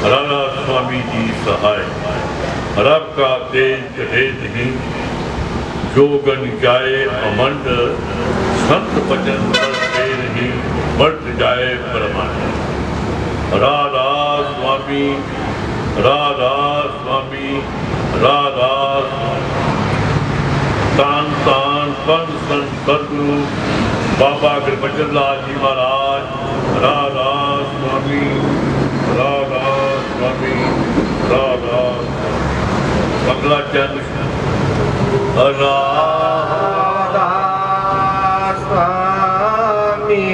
राधा स्वामी जी सहाय। रब का तेज कहे नहीं, जोगन जाए अमंड, संत भजन करते नहीं, बढ़ जाए परमानंद। राधा स्वामी, राधा स्वामी, राधा तान तान पन सतगुरु बाबा गुरबचन लाल जी महाराज। राधा स्वामी, राधा स्वामी, राधा बंगला चंद। राधा स्वामी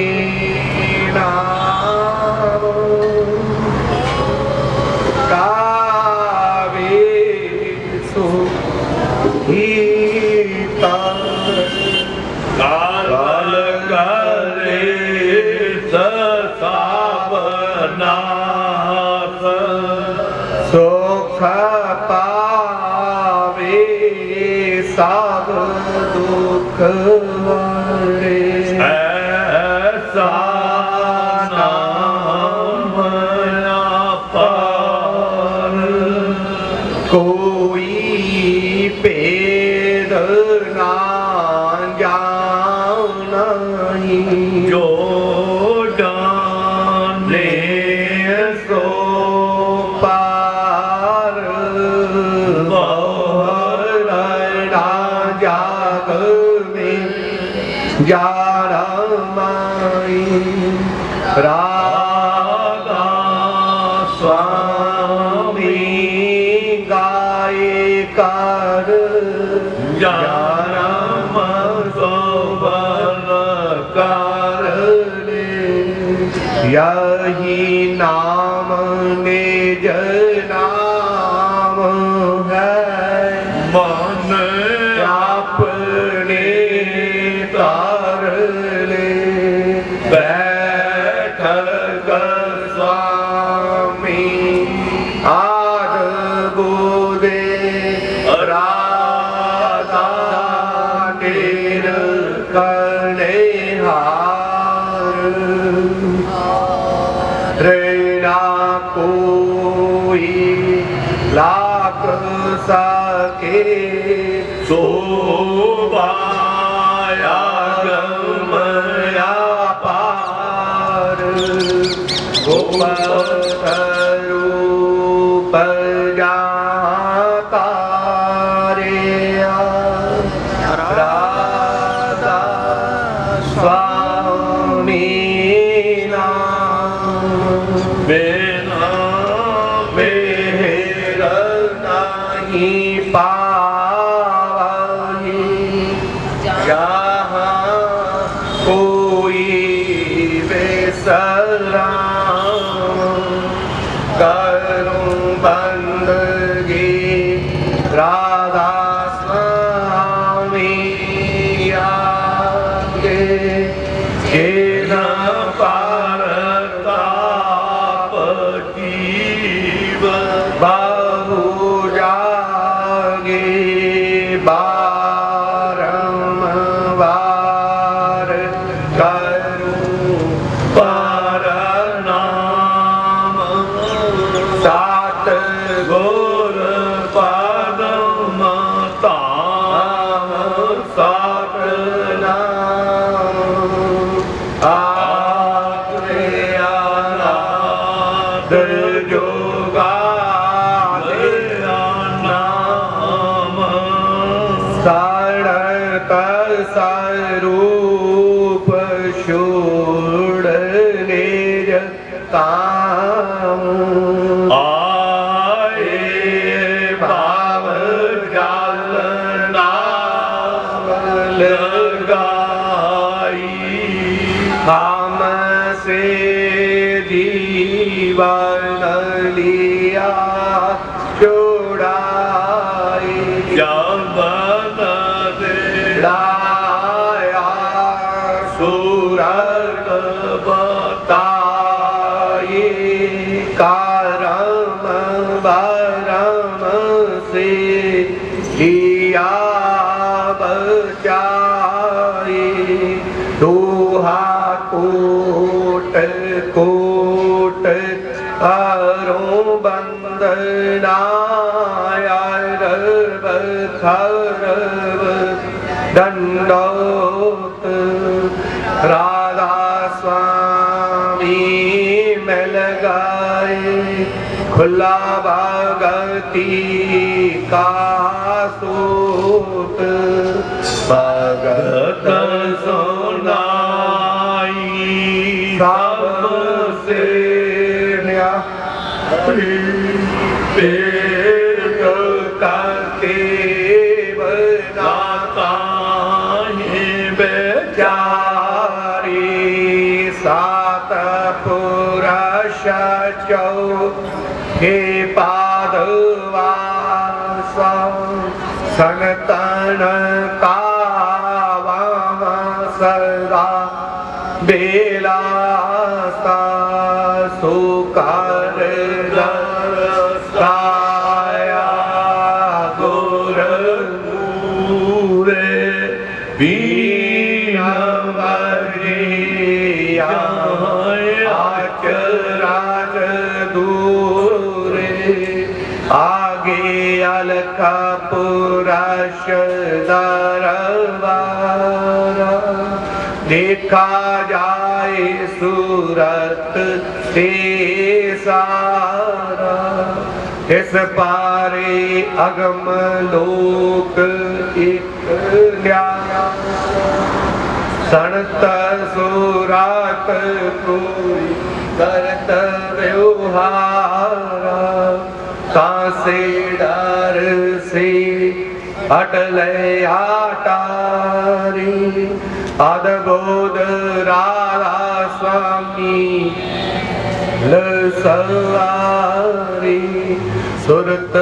नाम गावे सुहीता काल करे ससावनास, सुख पावे सब दुख वारे। ऐसा नाम अपार, कोई भेद ना जानाही। जो जाने सो पार बहुरा जाग में जारा माई। राधा स्वामी गाय कर जाना सोबन कर ले। यही नाम निज नाम है, मन अपने तार ले। बैठक स्वामी आद बोले, राधा तेर करने हार। रेना कोई लाख सके, शोभाया गमया पार। रूप जाता रे राधा स्वामी नाम। बिना मेहर नहीं पावही, जहाँ कोई बेसराम। करूं बंदगी राधा स्वामी आगे। न पारताप जीव, बहु जागे बारंबार। करूं पर नाम, सात गुर पदम ताम। सात नाम आत्रे अनाथ जोगा नाम सड़क स्वरूप शूड़ निज काम। आए भाव जाल नाम लगाई। हम से जीवन लिया चुड़ाई। जबन लाया सूरत बताई। करम बरम से लिया बचाई। दोहा कोट कोट अरों वंदनाय खरव दंडोत राधा स्वामी में लगाए खुला भगती का सूत भगत सुनाई सबसे पेट करके बनाता है बेचारी सात पुरुष चौ हे पादवास सनतन का सदा बेलासा सुकर साया गुर पूरे बीनवरिया आचराज दूरे आगे अलख पुरुष दरबारा देखा जाए सूरत से सारा इस पारे अगम लोक एक सनत सुरात कोई करत व्यवहारा कासे डर से अटले आटारी अद्भुत राधा स्वामी लसवारी सुरत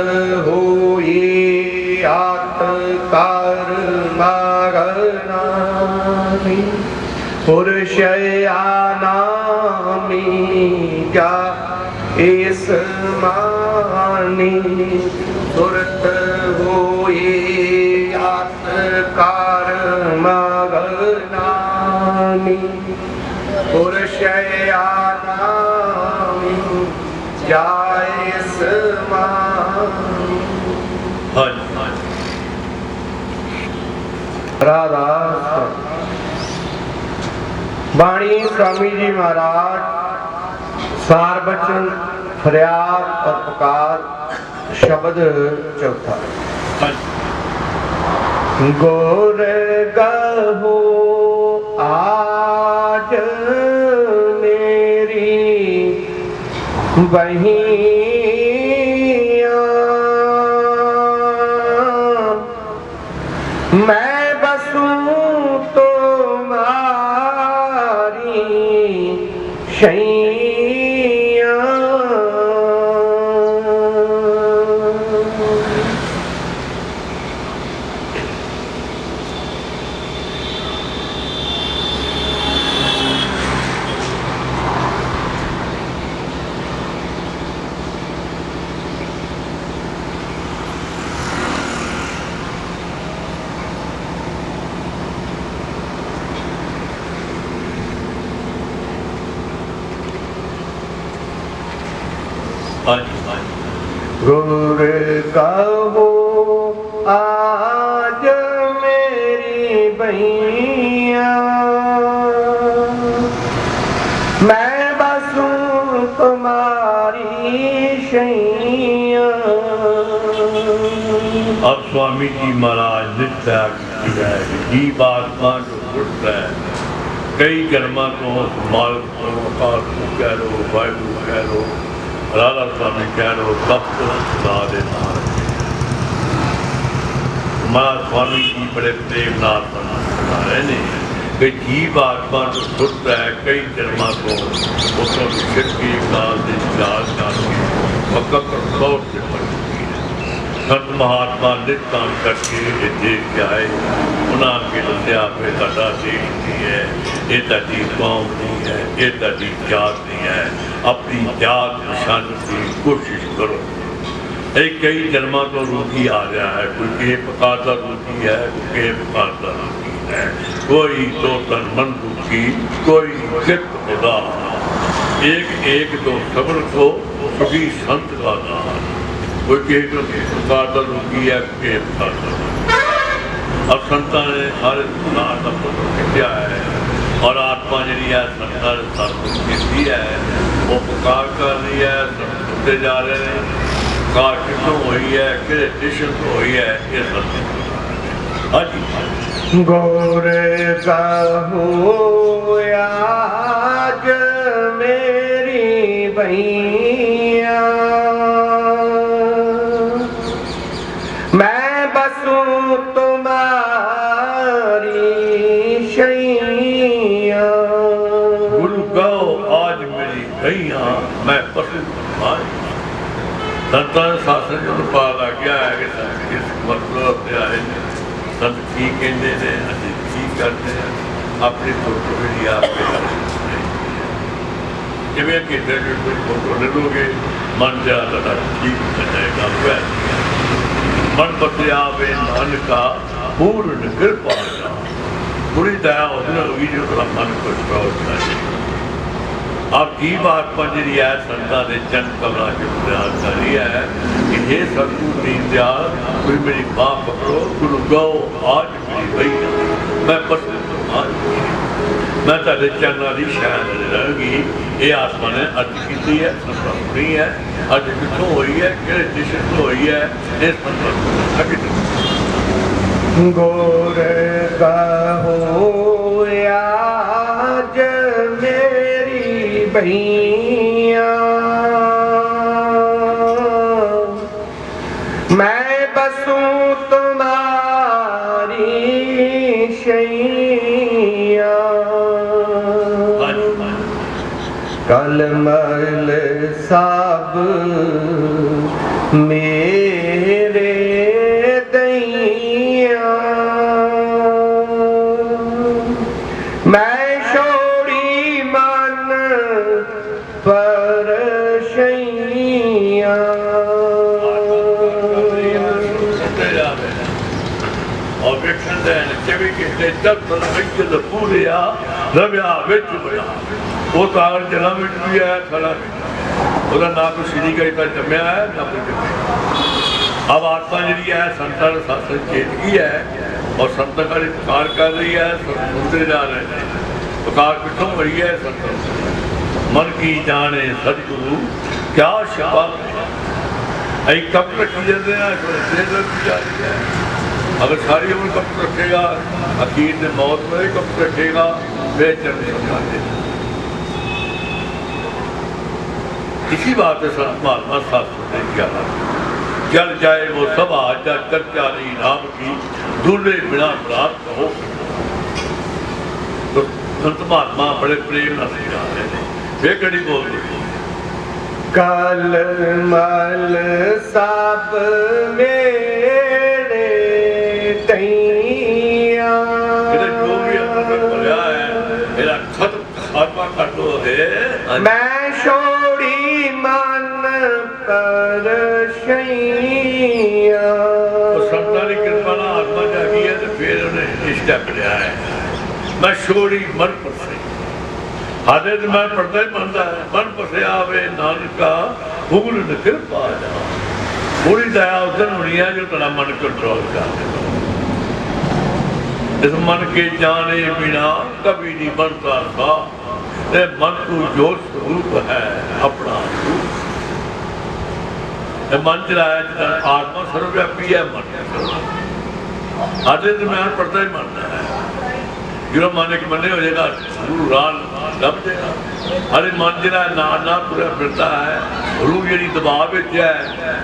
हुई आत्कार मगनामी पुरुषयानामी क्या इस मानी सुरत हुई आत्कार मगनामी पुरुषयानामी जायस मानी। राधा बाणी स्वामी जी महाराज सार बचन फरियाद और पुकार शब्द चौथा गोर गहो आज मेरी बहिया मैं बसूं तुम्हारी शैया गुर कहो आज मेरी भैया मैं बसूं तुम्हारी शैया। अब स्वामी जी महाराज लिखता है जीव आत्मा जो उठता है कई जन्मा को मालिक को कह लो वायु कह लो राधा स्वामी कह लो सब खुदा देना। महाराज स्वामी जी बड़े प्रेम नाथ बना रहे ने कि जीव आत्मा जो छुटता है कई जन्मा को उसको छिटकी काल से चाल वक़्त तौर से पड़ चुकी है। संत महात्मा निष्काम करके ये देश के आए उन्होंने दसिया पे साडा देश नहीं है, ये ताड़ी कौम नहीं है, ये ताड़ी जात नहीं है, अपनी जात पछाणने की कोशिश करो। एक कई जन्मा तो रोगी आ रहा है, कोई के पकाता रोगी है, कोई के पकाता रोगी है, कोई तो तन मन रोगी, कोई चित्त खुदा। एक एक तो सब्र को सुखी संत का नाम। कोई किसी प्रकार का रोगी है, किसी प्रकार का। अब संतां ने सारे संसार का फोटो खिंचा है और आत्मा जी है संतां ने सत्संग की है, वो पुकार कर रही है, सुनते जा रहे हैं। पुकार कितों हुई है, किस स्टेशन तो हुई है, ये सत्संग। हाँ जी, गोर कहूँ आज मेरी भैया, मैं बसूं तुम्हारी शैया। गुरु कहो आज मेरी भैया, मैं बसूं तुम्हारी। संतां ने शासन जो पा लग गया है कि किस मतलब से आए ने, संत की कहते हैं, अभी की करते हैं, अपनी फोटो भी आपके जिमें कि कोई फोटो ले लोगे, मन ज़्यादा ठीक हो जाएगा। वह मन बतलावे नानका पूर्ण कृपा पूरी दया उसने हुई जो थोड़ा मन को छोड़ना चाहिए। अब की बात पर जी है संतां ने चंद कमरा जो प्रयास कर रही है कि हे सतगुरु दीन दयाल, कोई मेरी माँ पकड़ो, गुरु गो आज मेरी भैया, मैं पसंद मैं तेरे चरणों की शरण रहूँगी। ये आत्मा ने अर्ज की है, संभवी है, अर्ज कितों हुई है, किस दिशा तो हुई है, इस संभव गोर कहूँ आज मेरी भैया, मैं बसूं तुम्हारी शैया। कलमल साब मेरे दैया, मैं छोड़ी मन पर शैया। और वेखण दे चवी के दर्द विच पूरिया रव्या विच बना वो तो आगर जला विच भी है, खड़ा ਉਹਦਾ ना कोई श्री का इतना जमया है ना कोई जमया। अब आत्मा जी है संतां सत्संग चेतगी है और संतां का पुकार कर रही है, सुनते जा रहे हैं। पुकार कितों हो रही है? संतां मन की जाने सतगुरु क्या शिफा अं कप रखी जाते हैं। अगर सारी उम्र कप रखेगा, अखीर ने मौत में कप रखेगा, वे चरण समझाते हैं। इसी बात है संत महात्मा शास्त्र ने क्या जल जाए वो सभा जा चर्चा नहीं नाम की, दूल्हे बिना प्राप्त हो। तो संत महात्मा बड़े प्रेम न समझाते हैं। वे कड़ी बोल रही कल मल सब मेरे तैया, जो भी अंदर भरिया है मेरा खत्म खात्मा कर दो है। मैं छोड़ी मन पर शैया। संतां की कृपा ना आत्मा जागी है तो फिर उन्हें स्टेप लिया है। मैं छोड़ी मन पर से हादे तो मैं पढ़ता ही मनता है। मन पसे आवे नानका पूर्ण कृपा जा, पूरी दया उस दिन होनी है जो तेरा मन कंट्रोल कर दे। इस मन के जाने बिना कभी नहीं बनता था। मन को जो स्वरूप है अपना रूप मन चलाया आत्मा सर्वव्यापी है। मन आधे तो मैं पढ़ता ही मनना है। जो मन एक मने हो जाएगा गुरु राल लभ जाएगा। अरे मन जरा ना ना पूरा फिरता है, रूह जी दबाव है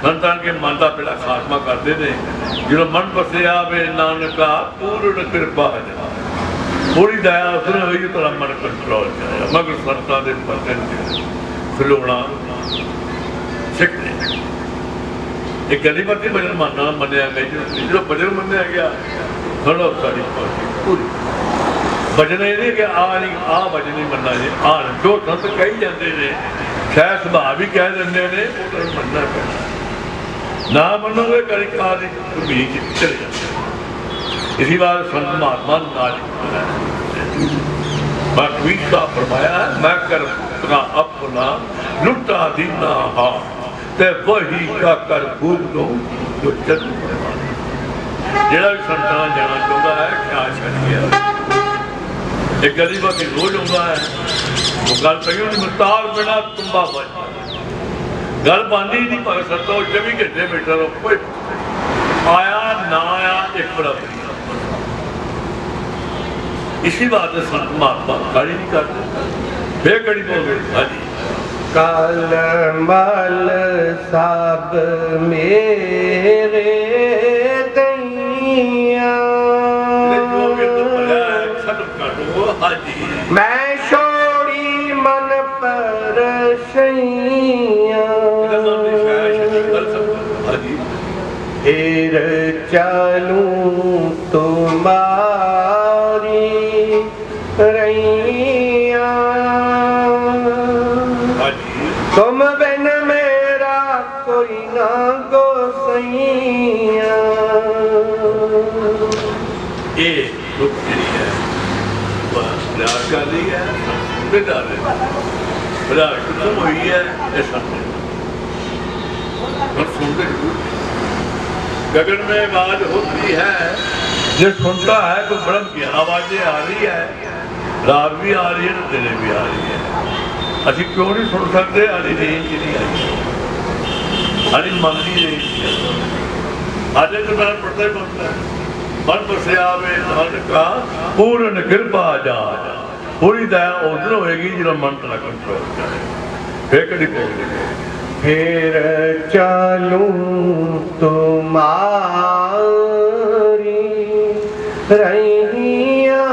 संतां के मन का पहला खात्मा करते हैं। जो मन बसिया वे नानका पूर्ण कृपा पूरी दया उसने हुई तो मन कंट्रोल कराया। मगर संतां के बचन खिलौना सिखने एक गली मती भजन मानना मनिया गया। जो भजन मनिया गया खड़ो सारी पूरी भजन ये नहीं कि आ भजन नहीं मनना जी आ जो संत कही जाते हैं शायद सुभाव भी कह देंगे ने मनना पैना ना मनोगे कभी काल चले जाते। इसी बार संत महात्मा नाज फरमाया है मैं कर अपना लुटा दीना हा ते वही का कर फूक दो जो चल जेड़ा भी संतां जाना चाहता है क्या छड़ गया एक गली बाकी रोज आता है वो गल पई होनी मुख्तार बिना तुम्बा बच गल बांधी नहीं पर सत्तो 24 घंटे बैठा रहो कोई आया ना आया एक बराबर इसी बात से संत महात्मा गाड़ी नहीं करते फिर कड़ी बोल गए हाँ जी काल मल सब मेरे दैया मैं छोड़ी मन पर शैया फिर चलूं तुम्हारी रैया तुम बिन मेरा कोई ना गोसैया ये दुख जी है प्यार कर रही है बेदार है प्यार खत्म हुई है ऐसा सुनते गगन में आवाज होती है जो सुनता है तो ब्रह्म की आवाजें आ रही है रात भी आ रही है तो दिन भी आ रही है असी क्यों नहीं सुन सकते हाली रेंज नहीं आई हाली मन की रेंज आज तो मैं पढ़ता ही पढ़ता है मन बसया वे नानका पूर्ण कृपा जा पूरी दया उधर होएगी जो मन तेरा कंट्रोल करे फिर कभी फिर चलूं तुम्हारी रैया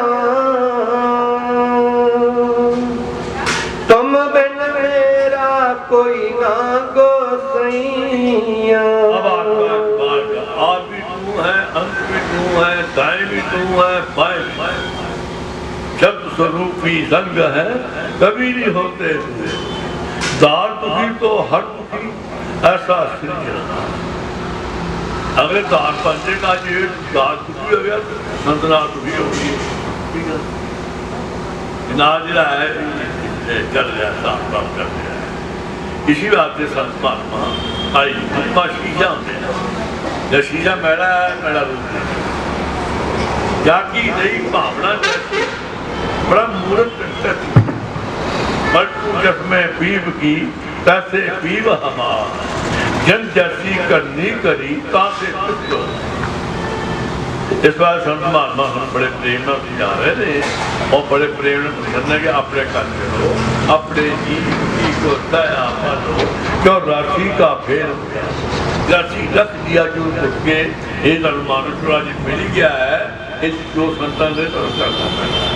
तुम बिन मेरा कोई ना गोसैया आप भी तू है अंत भी तू है दाएं भी तू है बाएं भी शब्द स्वरूपी संग है कभी नहीं होते हुए दार दुखी तो हर दुखी ऐसा सृजना अगर दार पंचे का ये दार दुखी हो गया संतना दुखी होगी ना जरा है चल रहा साफ काम कर रहा है इसी बात से संत महात्मा आई महात्मा शीशा होते हैं जब शीशा मैला है मैला रूप जाकी नई भावना जैसी बड़ा मूर्त में पीव की तैसे पीव हमार जन जैसी करनी करी तासे इस बार संत महात्मा हम बड़े प्रेम में जा रहे थे और बड़े प्रेम में करने के अपने कर करो अपने जी को दया मानो क्यों राशि का फेर राशि रख दिया जो के ये मानुषरा जी मिल गया है इस जो संतान ने तो करना पड़ना है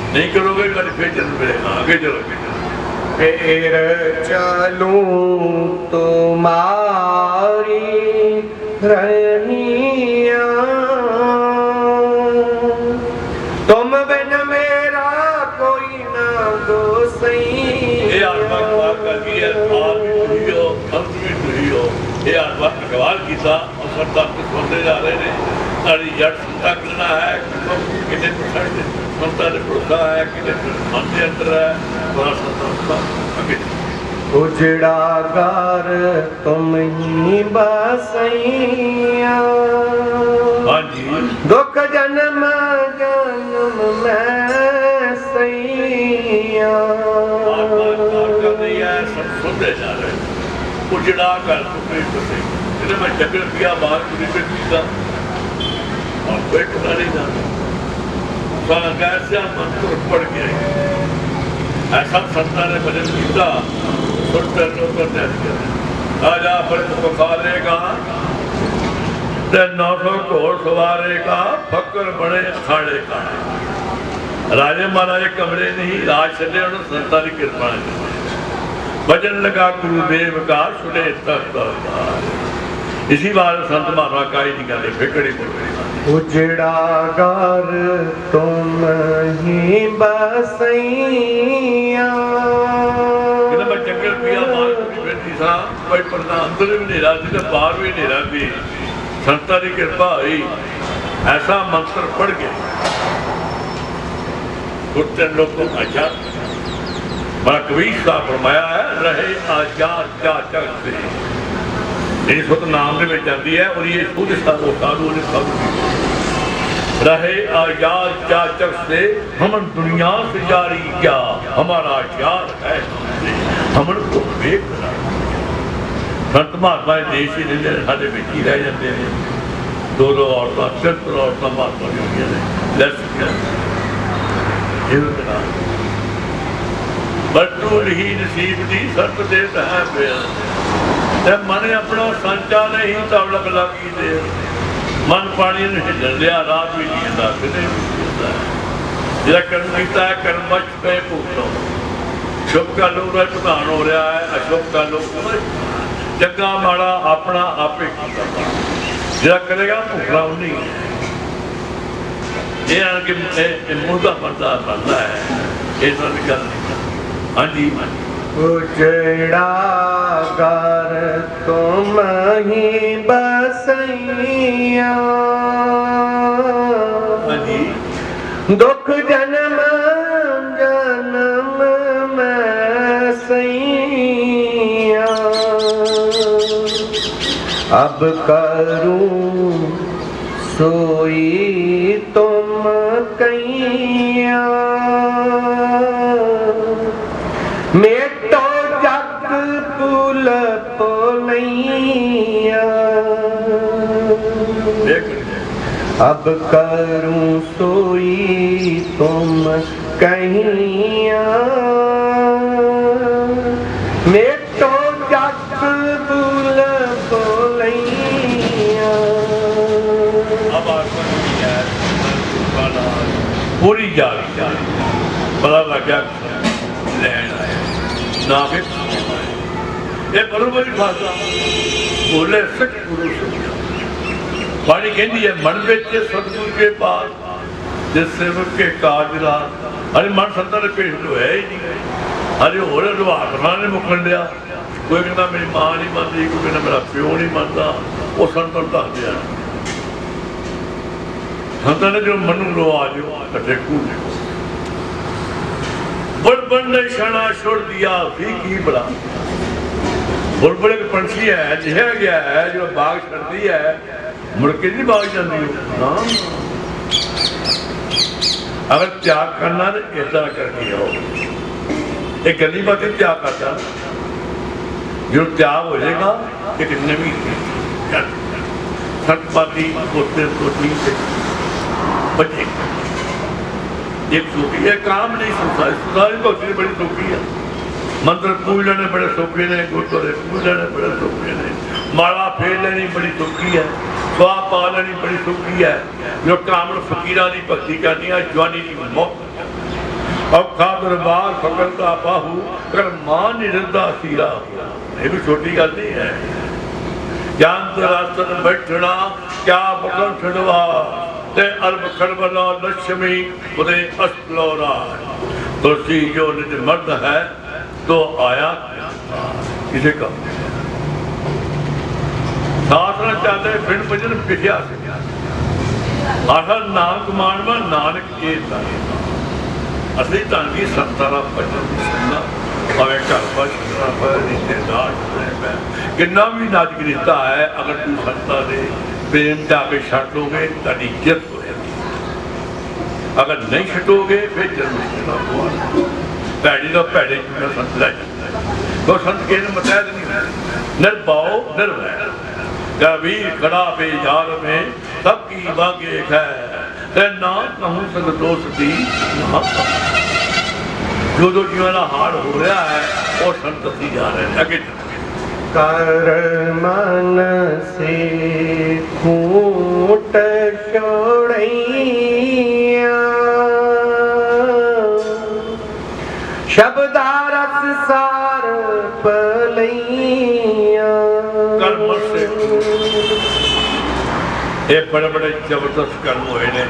नहीं करोगे कल फिर जन्म मिलेगा आगे चलोगे फिर चलूं तुम्हारी रैया तुम बिन मेरा कोई ना गोसैया ये आत्मा का किया आप भी तुही हो अंत भी तुही हो ये आत्मा का सवाल किया और सरदार को सुनने जा रहे हैं सारी जड़ चिंता करना है कितने परसेंट ममता ने भरोसा है कितने मन के अंदर है बड़ा संतोष आगे उजड़ा घर तुम ही बसैया हाँ जी दुख जन्म जन्म में सैया सब सुनते जा रहे हैं उजड़ा घर तुम्हें बसे इन्हें मैं जगह किया बाहर पूरी पे पीता और बैठना नहीं जाता कैसे मंत्र पड़ गया ऐसा संता ने भजन किया राजा पर पुकारेगा 900 घोड़ सवारेगा फकर बड़े अखाड़े का राजे महाराज कमरे नहीं राज चले उन्होंने संता की कृपा भजन लगा गुरुदेव का सुने तक इसी बार संत महात्मा का ही निकाले फिकड़ी बोल रही उजड़ा घर तुम ही बसैया मैं जंगल पिया मार बैठी सा कोई पर्दा अंदर भी नहीं रहा थी बाहर भी नहीं रहा थी संता की कृपा हुई ऐसा मंत्र पढ़ गया कुछ लोग को अच्छा बड़ा कबीर साहब फरमाया है, रहे आजाद चाचक से, मेरी सुत नाम में जाती है और ये खुद साधु रहे आजाद चाचक से, हमन दुनिया से जारी क्या, हमारा प्यार है हमन को वेख संत महात्मा देश ही रहते हैं, साढ़े बिच ही रह जाते हैं, दो औरतां सिर्फ औरतां महात्मा की होंगी ने बटू ही नसीब की सर्त दे है फिर मन अपना संचा नहीं तबलक लगी दे, मन पानी ने हिलण लिया रात भी नहीं आता कितने जो कर्म किया है कर्म बच पे भुगतो, शुभ का लोग भुगतान हो रहा है, अशुभ का लोग चंगा माड़ा अपना आपे जो करेगा भुगतना नहीं ये मुर्दा बंदा बनता है, ये गल नहीं। हाँ जी उजड़ा घर तुम ही बसैया, हाँ जी दुख जन्म जन्म में सैया, अब करूं सोई तुम कैया, मेटो जग पुल पुलैया, अब करूं सोई तुम कहिया, मेटो जग पुल पुलैया। अब पूरी जा पता लग गया लैन आया ना फिर ये करो बड़ी भाषा बोले सच गुरु समझा पानी कहती है मन में सतगुरु के पास जिस सेवक के काजरा, अरे मन संतां ने पेश तो है ही नहीं, अरे हो रहा ने मुकन लिया, कोई कहता मेरी मां नहीं मानती, कोई कहता मेरा प्यो नहीं मानता, वो संतां दस दिया संतां ने जो मनु लो आ जाओ कट्ठे कूद बुलबुल ने छाना छोड़ दिया भी की बड़ा, बुलबुल एक पंछी है जिहा गया है जो बाग छड़ती है मुड़के नहीं बाग जाती ना, अगर त्याग करना तो इस तरह करके आओ, एक गली बात त्याग करता जो त्याग हो जाएगा एक नवी सतपाती पोते पोती बचे एक सूखी है काम नहीं संसार संसारी भक्ति बड़ी सौखी है, मंत्र पूज लेने बड़े सौखे ने, गुरुद्वारे पूज लेने बड़े सौखे ने, माला फेर लेनी बड़ी सौखी है, स्वाह पा लेनी बड़ी सौखी है, जो कामल फकीरा की भक्ति करनी है जवानी की मौत औखा दरबार फकरता बाहू कर मान निरंदा सीरा, ये भी छोटी गल नहीं है, जानत रास्तन बैठना क्या बकन छड़वा ते अरब खड़बला लक्ष्मी उदे असलोरा, तुलसी जो निज मर्द है तो आया किसे का साधना चाहते बिन भजन पिछया आखिर नाम कमान में नानक के असली धन की संतारा भजन सुनना भावे घर पर छड़ना पर रिश्तेदार किन्ना भी नाजुक रिश्ता है, अगर तू संता दे प्रेम जाके छड़ लोगे तारी इज्जत हो जाएगी, अगर नहीं छटोगे फिर जन्म भैड़ी का भैड़े संत लै जाता है, तो संत के मतहत नहीं निर्भाव निर्भय कबीर खड़ा बेजार में सबकी बागे है ना कहूँ संतोष दी जो जो जीवन का हाल हो रहा है वो संत दी जा रहे हैं अगे कर मन से खूट छोड़ैया, शब्दारस सार पलैया, कर्म से ये बड़े बड़े जबरदस्त कर्म हुए ने,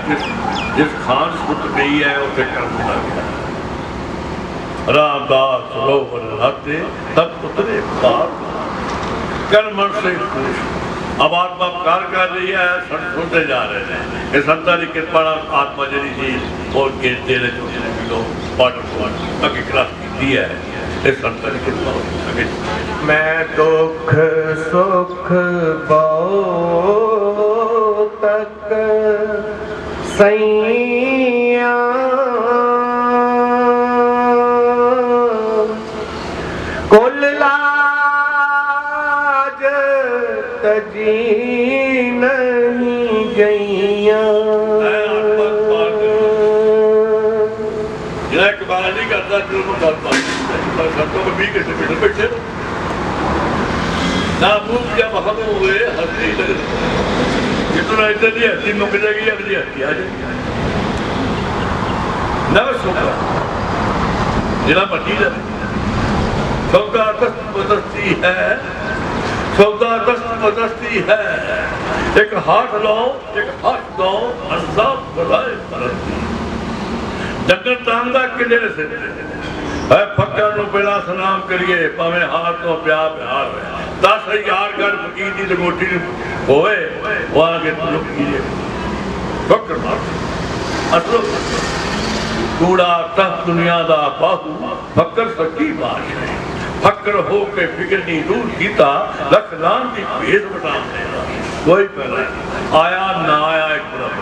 जिस खान सुत गई है उसे कर्म लग गया, रामदास सरोवर लाते तब उतरे पार कर्म से खुश, अब आत्मा कार्य कर रही है, संत सुनते जा रहे हैं, ये संतां की कृपा आत्मा जी और गिरते रहे पाठ अगे क्लास की ਕੀਤੀ ਹੈ ਇਹ ਸੰਤਾਂ ਦੀ ਕਿਰਪਾ ਹੋ ਸਕੇ। मैं दुख सुख बहु तक सैया कुल लाज तजी नहीं गईया। ਜਿਹੜਾ ਇਕਬਾਲ ਨਹੀਂ ਕਰਦਾ ਜਦੋਂ ਮੈਂ ਗੱਲ ਪਰ ਸੰਤੋਂ ਕੋ 20 ਘੰਟੇ ਬਿਠ ਬੈਠੇ ਨਾ ਮੂੰਹ ਜਾਂ ਮਹਮ ਹੋਏ ਹੱਸੀ ਲੱਗ ਜਿੱਤੋਂ ਇੱਧਰ ਦੀ ਹੱਸੀ ਮੁੱਕ ਜਾਏਗੀ ਅਗਲੀ ਹੱਸੀ ਆ ਜਾਏਗੀ ਨਾ ਸੋਚਾ ਜਿਹੜਾ ਮੱਟੀ ਦਾ ਸੌਦਾ ਦਸਤ ਬਦਸਤੀ ਹੈ ਸੌਦਾ ਦਸਤ ਬਦਸਤੀ ਹੈ ਇੱਕ ਹੱਥ ਲਾਓ ਇੱਕ ਹੱਥ ਦੋ ਅਨਸਾਬ ਬਲਾਏ ਪਰਸਤੀ डंगर टांगा किले से फक्कर ਨੂੰ ਪਹਿਲਾਂ सलाम करिए भावें हाथ तो प्या प्यार 10,000 गढ़ फकीर की लंगोटी होए वो आगे लुकीए फक्कर मार असलो कूड़ा तह दुनिया दा बाहू फक्कर सच्ची बात है फक्कर हो के फिक्र नहीं दूर कीता लख लान की भेद बता कोई पहला आया ना आया एक बराबर।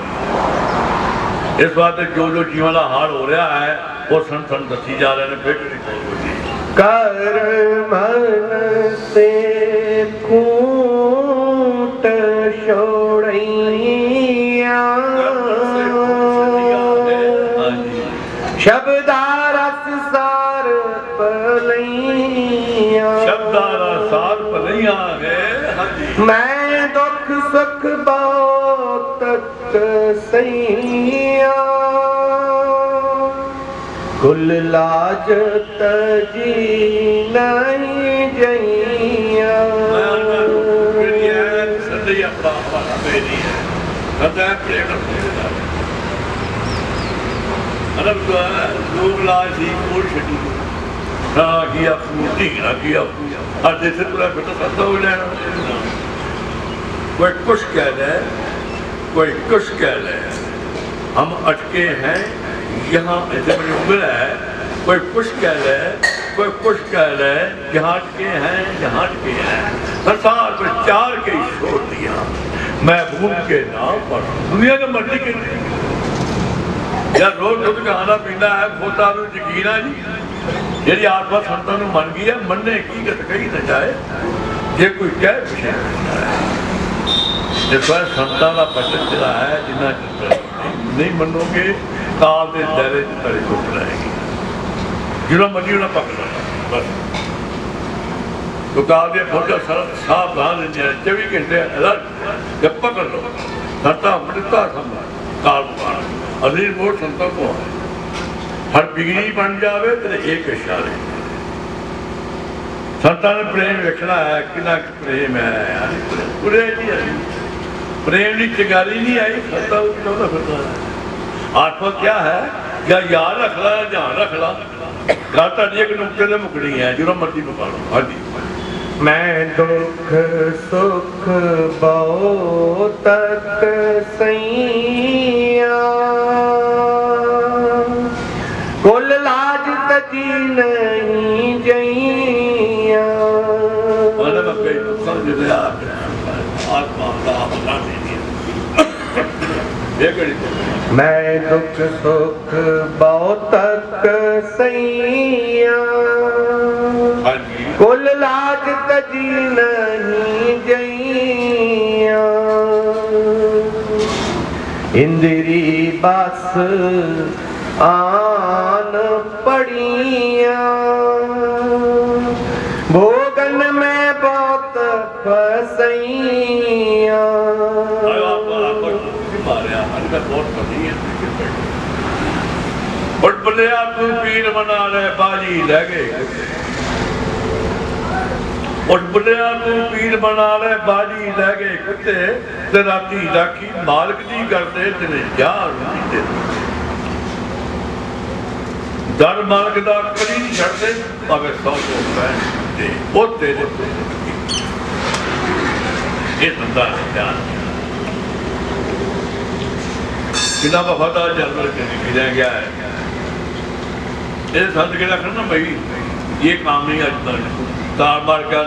इस बात जो जो जीवन का हाल हो रहा है वो सन सन दसी जा रहे हैं फिर कर मन से कूट छोड़ैया शब्दारस सार पलैया शब्दारा सार पलैया है मैं दुख सुख बहुत तक सैया कुल लाज तजी नहीं जइया। लोग लाज ही कोल छड़ी ना किया पूरी ना किया हर जैसे पूरा बेटा सत्ता हो लेना कोई कुछ कह ले कोई कुछ कह ले हम अटके हैं यहाँ ऐसे बड़ी उम्र है कोई कुछ कह ले कोई कुछ कह ले यहाँ अटके हैं यहाँ अटके हैं संसार में चार के ही छोड़ दिया मैं भूल के नाम पर दुनिया का मर्जी के या रोज दुध खाना पीना है पोता यकीन है जी जी आत्मा संतां नूं मन गई है मन्ने की गत कही न जाए जे कोई कह पिछे देखो संतां का बचन जिहड़ा है जिन्ना नहीं मनोगे काल के दायरे तले चुप रहेगी जो मर्जी उन्हें पकड़ बस तो काल के फौजा साह बना देंगे 24 घंटे अलर्ट जब पकड़ लो संता अमृता संभाल काल मुकान अली वोट संतों को है हर बिगड़ी बन जाए तो एक इशारे संतां ने प्रेम वेखना है कितना प्रेम है पूरे प्रेम की चिंगारी नहीं आई संतां चाहता फिरना है आत्मा क्या है या याद रख ला या ध्यान रख ला गल तुहाडी एक नुक्ते ते मुकनी है जो मर्जी मुका लो। हाँ जी मैं दुख सुख बहु तक सैया कुल लाज तजी नहीं जइया। मैं दुख सुख बहु तक सैया कुल लाज तजी नहीं जइया। इंद्री बस आन पड़िया भोगन में बहुत फसैया। बड़े पीर मना रहे बाजी लै गए उस बड़िया पीर बना रहे बाजी लै गए कुत्ते ते राती राखी मालक दी करते तेरे यार दर मालक दा कदी नहीं छड़ते भावे 100 पैसे वो तेरे ये बंदा ध्यान कितना वफादार जानवर गिरा गया है ये संत के रखना ना भाई ये काम नहीं आता तार मार का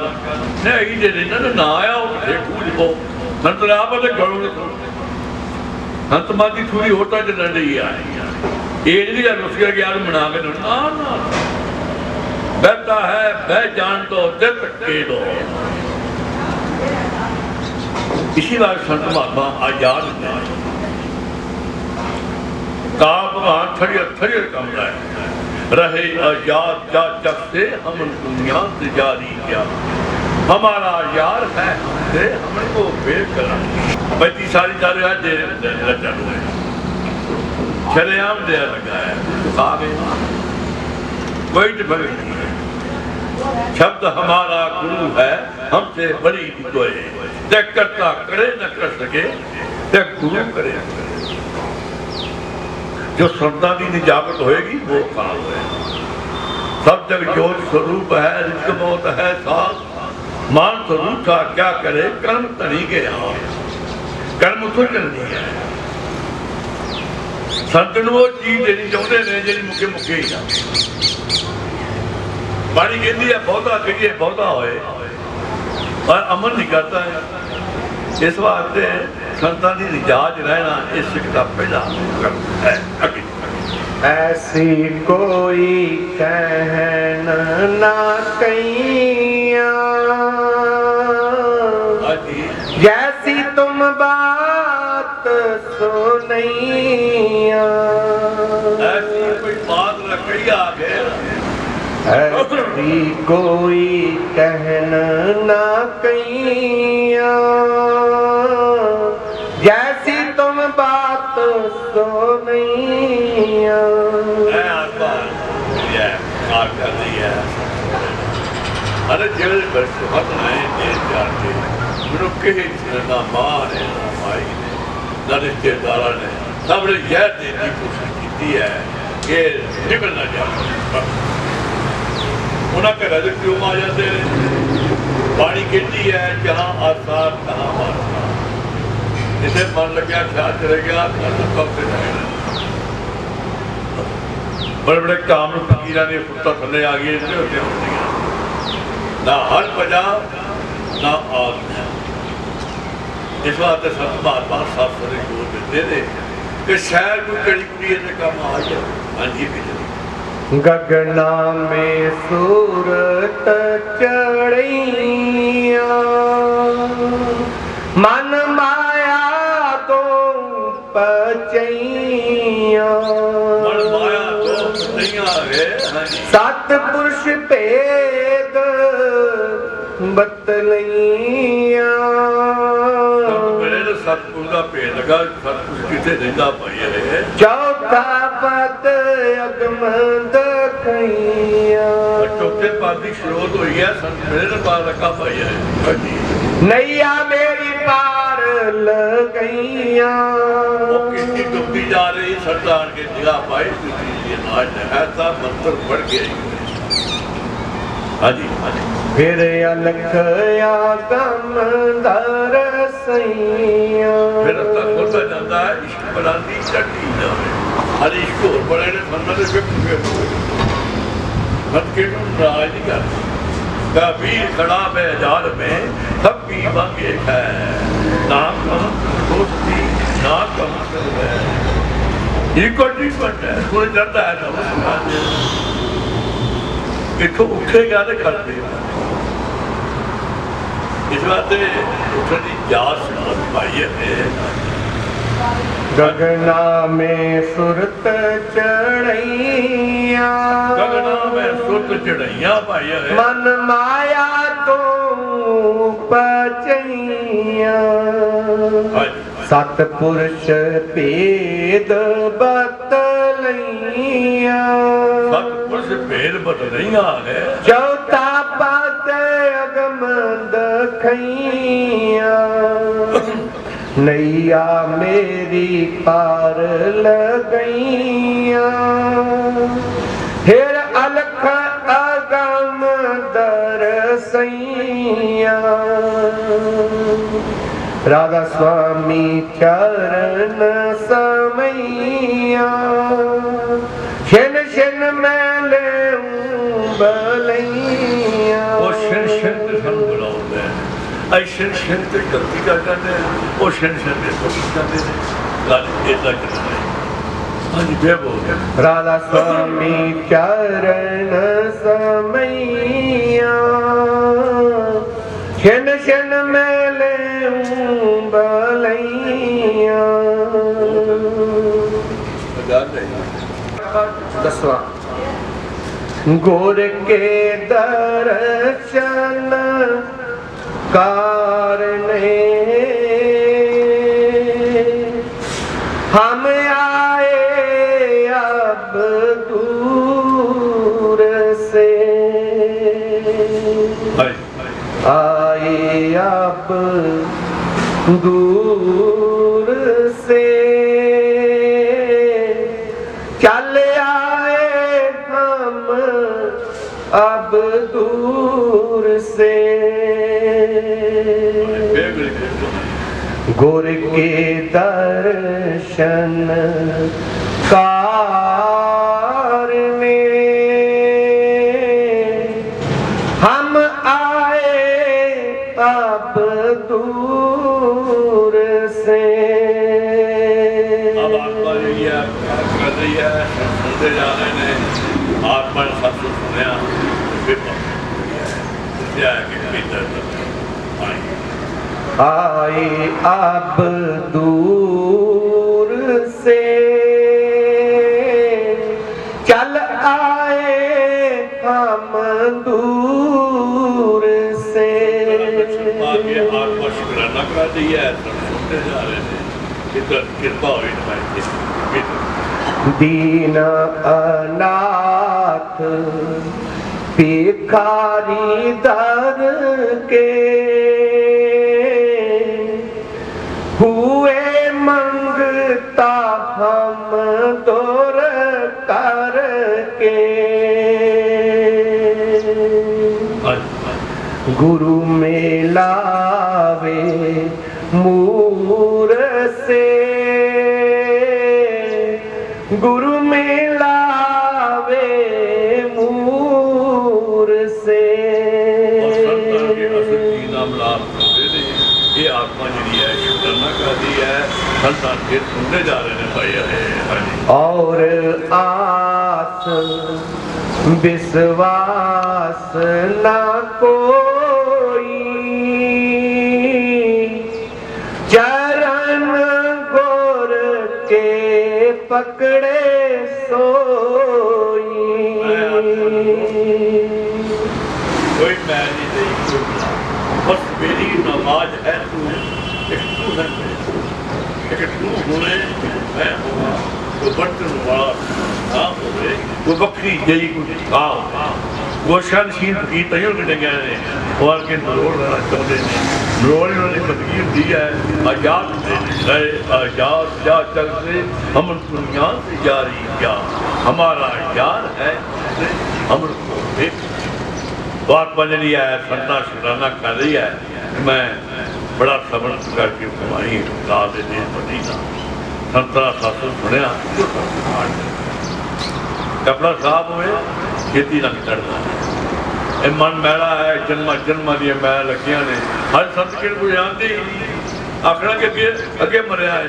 नहीं दे देना ना आया उठे कूद पो संत ने आप करोगे संत माती थोड़ी होता चल रही है ये नहीं यार उसके यार मना के ना ना बैठा है बह जान तो दिल के दो इसी बार संत महात्मा आजाद ने का भगवान थड़ियर कम रहे आजाद जा जब से हम दुनिया से जारी क्या हमारा यार है हमसे हमको बेर करा 35 साल चल रहा है चालू है शरेआम दे लगा है आ गए कोई नहीं है शब्द हमारा गुरु है हमसे बड़ी कोई करता करे न कर सके गुरु करे जो संतां की निजामत होएगी वो काम है सब जग ज्योत स्वरूप है रिश्क मौत है साथ मान स्वरूप था क्या करे कर्म तरी के यहाँ कर्म उतो चलनी है संत वो चीज देनी चाहते ने जी मुखे मुखे ही ना बाणी कहती है बहुता कहिए बहुता होए और अमन नहीं करता है इस वास्ते संतां दी निजात रहना इस सिख दा पहला कर्म है अगे ऐसी कोई कहन ना कहिया जैसी तुम बात सुनैया ऐसी कोई बात न कही आगे ऐसी कोई कहन ना कहिया जैसी तुम बात सुनैया अरे जेल हथ आए देश जाके मनुखे ना मां ने ना भाई ने ना रिश्तेदार ने सबने यह देने की कोशिश की है कि निकल ना जाए उन्हें घर क्यों आ जाते हैं पानी कहती है जहाँ आसार तहाँ वारसा इसे मन लग्या ख्याल चले गया कब से जाएगा बड़े बड़े काम फकीर ने फुर्ता थले आ गए इसलिए होते होंगे ना हर बजा ना आग इस वास्ते संत महात्मा शास्त्र जोर देते थे कि शहर कोई कड़ी कुड़ी से काम आ जाए हाँ जी भी गगना में सूरत चढ़ैया मन माया तो पचैया सतपुरुष भेद बतलैया सतपुर का भेद लगा सतपुरुष किसे देता पाई है चौथा पद अगम दखैया चौथे पद की स्रोत हुई है संत मेरे पास रखा पाई है नैया मेरी पार लगैया वो कितनी डूबती जा रही सरदार के निगाह पाई ऐसा मंत्र बढ़ गया हाँ जी फिर अलख आगम दरसैया फिर रस्ता खोलता जाता है इश्क बनाती चढ़ती जाए अरे इश्क और बड़े ने मन मन के राज नहीं करते कबीर खड़ा बेजार में सबकी मांग एक है ना कम दोस्ती ना कम इनको ट्रीटमेंट है थोड़े डरता है ना इतो उठेगा तो करते इस बात उठने जास पाई है गगना में सुरत चढ़ैया गगना में सुरत चढ़ैया पाई है मन माया तो पचैया सतपुरुष भेद बतलैया सतपुरुष भेद बतलैया है चौथा पद अगम दखैया नैया मेरी पार लगैया हेर अलख अगम दरसैया राधा स्वामी चरण समैया ਸ਼ਨ ਮੈਲੇ ਬਲਈਆਂ ਉਹ ਸ਼ਨ ਤੇ ਸਾਨੂੰ ਬੁਲਾਉਂਦਾ ਹੈ ਐ ਸ਼ਨ ਤੇ ਗਲਤੀ ਕਰ ਜਾਂਦੇ ਉਹ ਸ਼ਨ ਤੇ ਸੋਚ ਜਾਂਦੇ ਨੇ ਗੱਲ ਇਦਾਂ ਕਰਨਾ ਹੈ ਹਾਂਜੀ ਬੇਬੋ ਰਾਧਾ ਸੁਆਮੀ ਚਰਨ ਸਮਈਆਂ ਸ਼ਨ ਮੈਲੇ ਬਲਈਆਂ ਦਸਵਾਂ ਗੁਰ ਕੇ ਦਰਸ਼ਨ कारणे हम आए अब दूर से आए अब दूर से चल आए हम अब दूर से गुर के दर्शन कारणे हम आए अब दूर से अब आत्मा ये कर रही है सुनते जा रहे हैं आत्मा ने सब कुछ सुनया आए अब दूर से चल आए हम दूर से आत्मा शुक्राना कर दी है सुनते जा रहे हैं इधर कृपा हुई दीन अनाथ भिखारी दर के हुए मंगता हम दूर करके गुरु में लावे मूर से गुरु में लावे मूर से ये आत्मा जी है शुक्राना करती है संतान फिर सुनते जा रहे हैं भाई और आस विश्वास ना कोई चरण गोर के पकड़े सोई कोई मैं नहीं देगी बस मेरी नमाज है तू होने मैं होगा तो बर्तन वाला ना होवे वो बकरी जई कुछ खाओ वो शानशील की तैयार करने गए ने और के नरोड़ रहना चाहते हैं नरोड़ ने बदगी दी है आजाद से आजाद जा तक से हम दुनिया से जारी क्या हमारा यार है हम बात बन रही है संता शुक्राना कर रही है मैं बड़ा सबर करके कमाई ला देने मदीना संता शासन सुनिया कपड़ा साफ हुए खेती ना चढ़ना ये मन मैला है जन्मा जन्मा दी मैल लगिया ने हर संत किड़ को जानती आखना के अगे मरिया है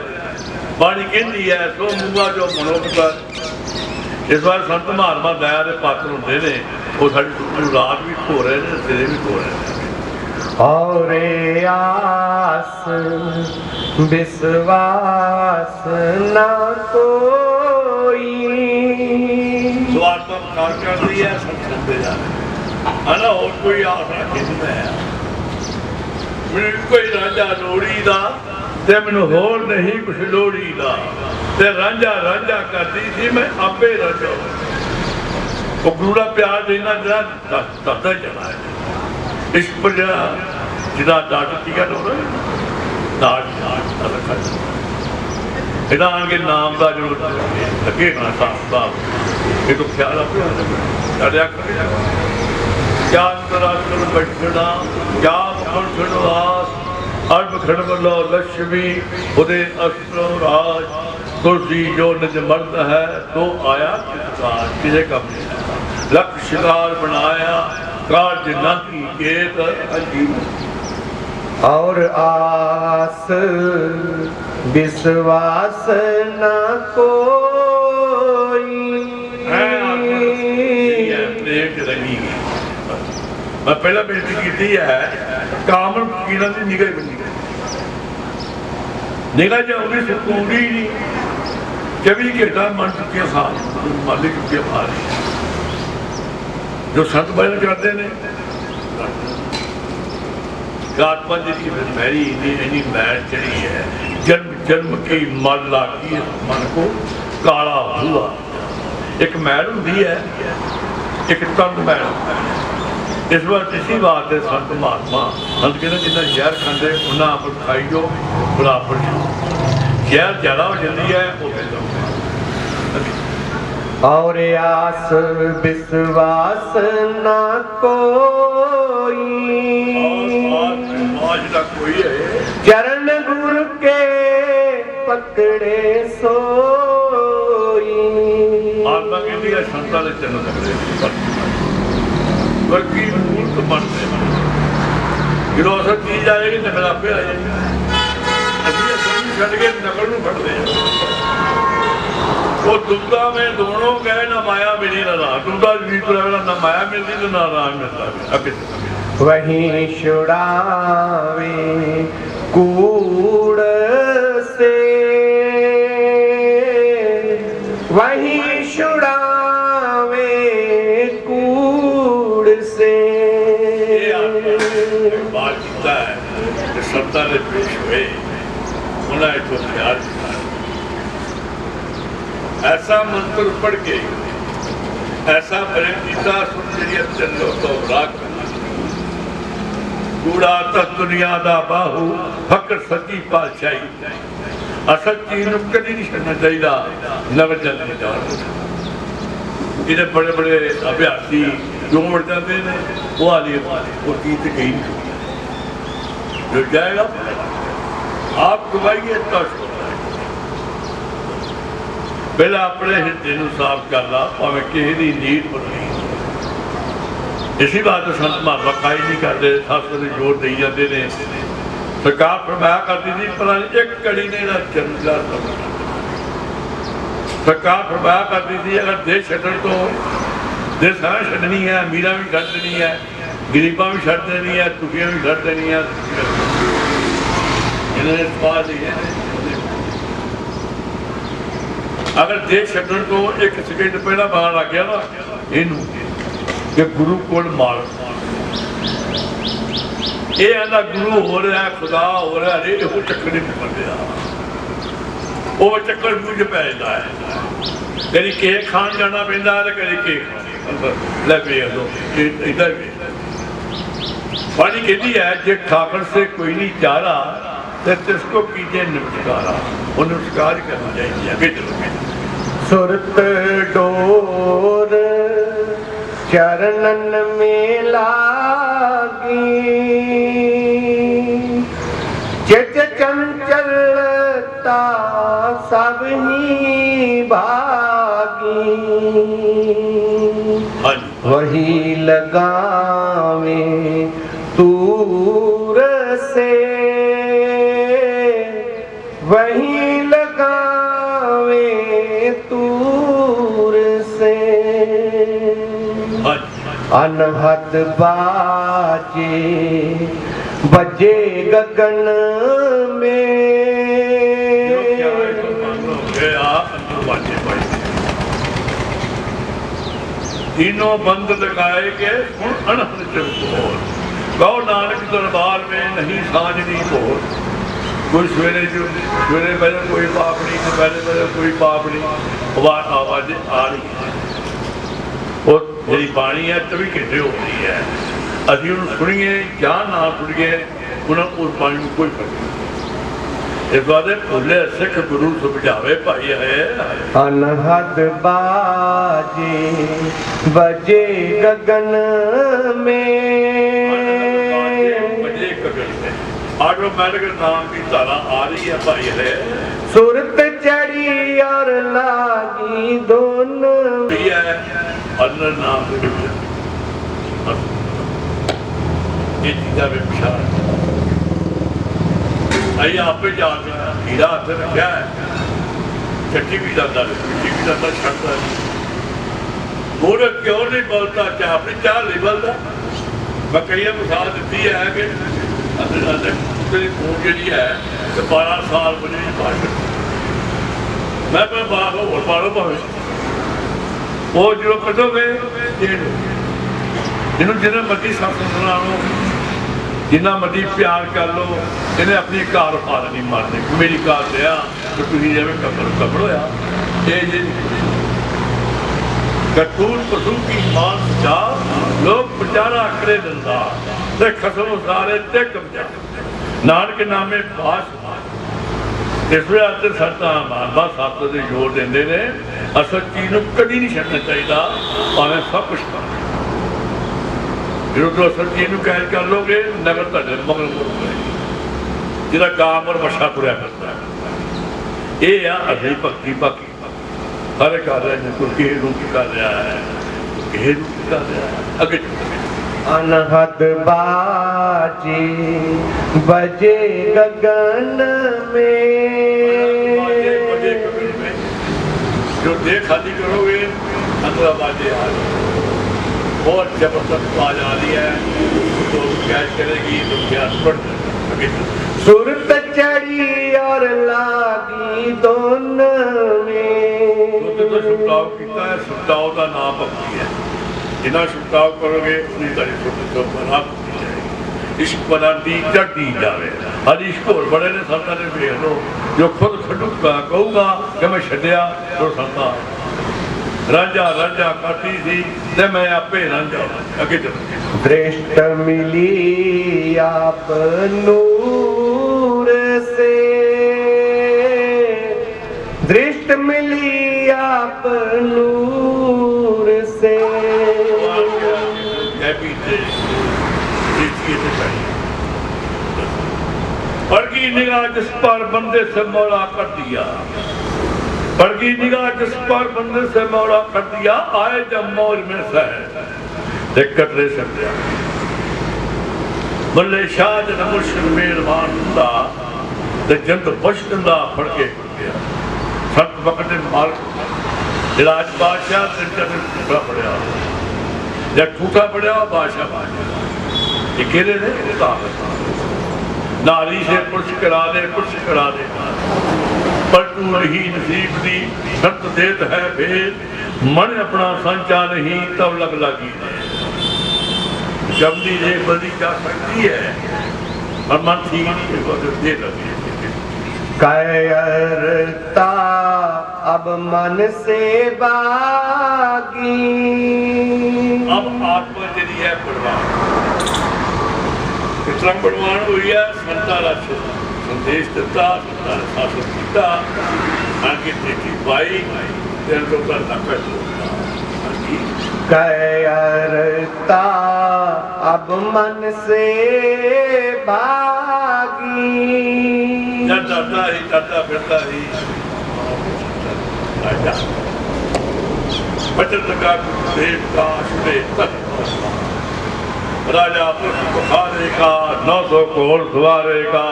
बाणी कहती है सो मूंगा जो मनोक कर इस बार संत महात्मा दया के पात्र होंगे ने वो साड़ी रात भी धो रहे हैं सिरे भी धो रहे हैं और आस विश्वास न कोई स्वार्थ कार कर रही है सब सुनते जा रहे है ना और कोई आसरा किसने है मैंने कोई राजा लोड़ी दा ते मैंने होर नहीं कुछ लोड़ी दा ते रांझा रांझा करती थी मैं आपे राजा वो गुरूड़ा प्यार देना जरा दादा चला है इश्क पर जरा जिदा डाट टीका लो डाट रखा इधर आगे नाम का जो लगे ना साहब ये तो ख्याल अपने क्या अंतरात्र बैठना क्या खड़वास अर्भ खड़वलो लक्ष्मी उदय अस्त्र राज तुलसी जो निज मर्द है तो आया किसकार किसे कम लख शिकार बनाया कार्य न की केत अजीब और आस विश्वास न कोई मैं पहला बेनती की है कामन फकीरां दी निगाह बनी निगाह जो उन्हें सुकूनी नहीं 24 घंटा मन चुके खान मालिक चुके खा रहे जो संत भजन करते हैं आत्मा जी मैरी इन्नी मैल चढ़ी है जन्म जन्म की मल लागी इस मन को काला हुआ एक मैल होती है एक तंद मैल होता है इस बार इसी बात है संत महात्मा संत कहते जिन्ना जहर खाते उन्हें अमृत खाई जो बराबर जहर ज्यादा हो जाती है वो और आस विश्वास न कोई चरण गुरु के पकड़े सोई आत्मा कहती है संतां दे चरण पकड़े वर्गी मूर्ख बनते जो असर चीज आएगी नकल आपे आ जाएगी अभी असर छड़ के नकल नूं फड़दे वो दुबदा में दोनों गए ना माया मिली ना राह दुबदा जीत रहा ना माया मिलती तो ना राह मिलता वही छुड़ावे कूड़ से वही छुड़ावे कूड़ से बात किया है कि सत्ता ने पेश हुए उन्हें तो ख्याल ऐसा मंत्र पढ़ के ऐसा प्रेम किया सुंदरियत चलो तो राग कूड़ा तक दुनिया दा बाहू फकर सच्ची पातशाही असच्ची नूं कदी नहीं छड्डना चाहिदा नगर चलने जान इन्हें बड़े बड़े अभ्यासी जो उड़ जाते हैं वो आली वो गीत कहीं नहीं जो जाएगा आप गवाइए तो पहला अपने हिरदे नूं साफ कर ला भावें किसी की नीत बनी इसी बात संत महात्मा काई नहीं करते सस ने जोर दे जाते हैं सरकार फरमाया करती थी पता नहीं एक कड़ी ने जन्म सरकार फरमाया करती थी अगर देश छड्डण तो देश सारा छड्डनी है अमीरां भी छड्ड देनी है गरीबां भी छड्ड देनी है दुखियां भी छड्ड देनी है इन्होंने सवाल दिए अगर देश छड्डण तो एक सेकंड पहला बाहर आ गया ना इनू कि गुरु कोल मार ये आंदा गुरु हो रहा है खुदा हो रहा है ये चक्कर नहीं पड़ रहा वो चक्कर मुझे पै जाता है कभी केक खान जाना पैंदा है कभी केक लगे इधर पानी कहती है जे ठाकर से कोई नहीं जा रहा तो तिसको कीजिए नमस्कारा वो नमस्कार ही करना चाहिए आगे चलो सुरत डोर चरणन में लागी चित चंचलता सब ही भागी वही लगावे दूर से वही लगावे दूर से अनहद बाजे बजे गगन में तीनों बंद लगाए के अनहद चमकोर गौ नानक दरबार में नहीं सांझनी भोर कोई सवेरे पहले कोई पाप नहीं दोपहरे पहले कोई पाप नहीं आवाज आ रही है और जी बाणी है 24 घंटे हो रही है अभी उन्होंने सुनिए क्या ना सुनिए उन्होंने उस बाणी में कोई फर्क नहीं इस बात भूले सिख गुरु समझावे भाई है अनहद बाजे बजे गगन में बजे गगन में ऑटोमेटिक नाम की धारा आ रही है भाई है सुरत चढ़ी और लागी दोनों अन्न नाम ये चीजा में विचार आई आप जाते हीरा हाथ रखा है चट्टी भी जाता है मिट्टी भी जाता छड़ता है मोर क्यों नहीं बोलता चाह अपनी चाह नहीं बोलता मैं कई मिसाल दी है कि खून जी है तो 12 साल मुझे भाषण मैं बाप होर पालो भावे वो जो कटोगे जिन्होंने जिन्हें मर्जी सत्संग सुना लो जिन्ना मर्जी प्यार कर लो इन्हें अपनी कार फार नहीं मारनी मेरी कार लिया तो तुम जाए कपड़ होया करतूत पशु की मान जा लोग बेचारा आकड़े दिंदा ते खसम सारे ते कब्जा नानक नामे पास इस वास्ते संतां बाबा सत्त दे जोर देंदे ने असल चीज नूं कदी नहीं छड्डना चाहिदा भावें सब कुछ कर जो तो असल चीज नूं कैद कर लोगे नगर तुहाडे मगर मुड़ पएगी जिहड़ा काम और वशा तुरिया करदा है ये आ असली भगती बाकी हर कर रहे हैं कोई किसी रूप कर रहा है किसी रूप कर रहा है अगे अनहद बाजी बजे गगन में जो देख खाली करोगे अंदर बाजे आ रही बहुत जबरदस्त आवाज आ रही है तो क्या करेगी तो क्या पड़ सुरत चढ़ी और लागी दोनों में तो छुटकाव किया है छुटकाव का नाम भक्ति है जिन्ना छुटकाव करोगे उन्नी तारी छुटकाव जाएगी इश्क बनाती चढ़ती जाए हर इश्क और बड़े ने संतां ने देख लो जो खुद खड़ूगा कहूँगा कि मैं छड्डिया तो संतां राजा राजा काटी थी ते मैं आपे रांझा अगे चलो दृष्ट मिली आप नूर से दृष्ट मिली आप नूर से पड़गी निगाह जिस पर बंदे से मौला कर दिया पड़गी निगाह जिस पर बंदे से मौला कर दिया आए जब मौज में से दिक्कत ले सकते बल्ले शाह जन मुर्शिद मेहरबान हुंदा ते जंद बश दिंदा फड़ के सत वक्त मालिक इलाज बादशाह ते जन टूटा पड़िया जब टूटा पड़िया बादशाह ये केले ने नारी से पुरुष करा दे पर तू नहीं नसीब दी शर्त देत है भेद मन अपना संचा नहीं तब लग लगी जमदी जे बदी जा सकती है और मन ठीक नहीं है दे लगी कायरता अब मन से बागी अब आत्मा जरी है बलवान कितना बलवान हुई है संतारा संदेश दिता संतारा शासन किया आगे देखी पाई तेरे लोग नकल कायरता अब मन से भागी जाता फिरता ही बचत लगा देव का राजा बुखारेगा 900 कोल सवारेगा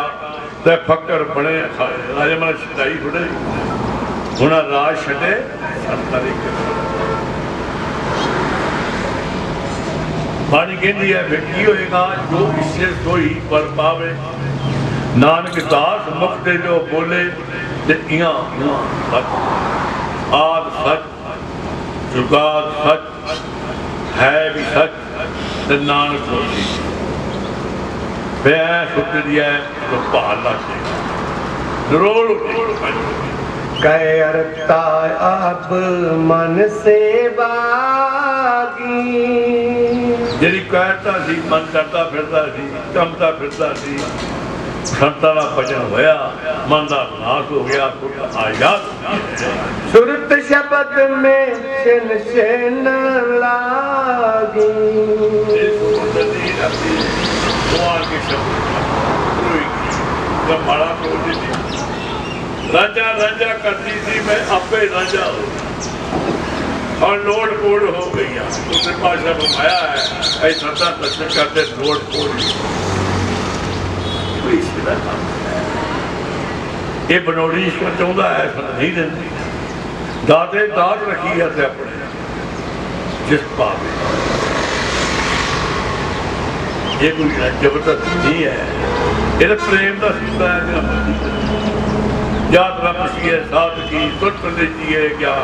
ते फकर बने राजा मन छटाई छुड़े हुण राज छे बाणी कहती है फिर की होएगा जो इससे सोई पर पावे नानक दास मुख दे जो बोले ते इयां सच आद सच जुगाद सच है भी सच ते नानक सोची मैं सुट दिया तो पहाड़ लग जरूर कायरता अब मन से बागी ਜਿਹੜੀ ਕਹਿਤਾ ਸੀ ਮਨ ਕਰਦਾ ਫਿਰਦਾ ਸੀ ਕੰਮਦਾ ਫਿਰਦਾ ਸੀ ਸੰਤਾਂ ਦਾ ਭਜਨ ਹੋਇਆ ਮਨ ਦਾ ਨਾਸ ਹੋ ਗਿਆ ਆਜ਼ਾਦ सुरत शब्द में छिन छिन लागी राजा राजा करती थी मैं आपे राजा हो और लोड पोड़ हो गई। दूसरे पाशा बनाया है ऐसा दर्शन करते लोड पोड़ ये बनौड़ी ईश्वर चाहता है नहीं देती दाते दात रखी है अपने जिस पावे ये कोई जबरदस्त नहीं है ये प्रेम का सीधा है याद रखी है साथ की तुरंत लेती है क्या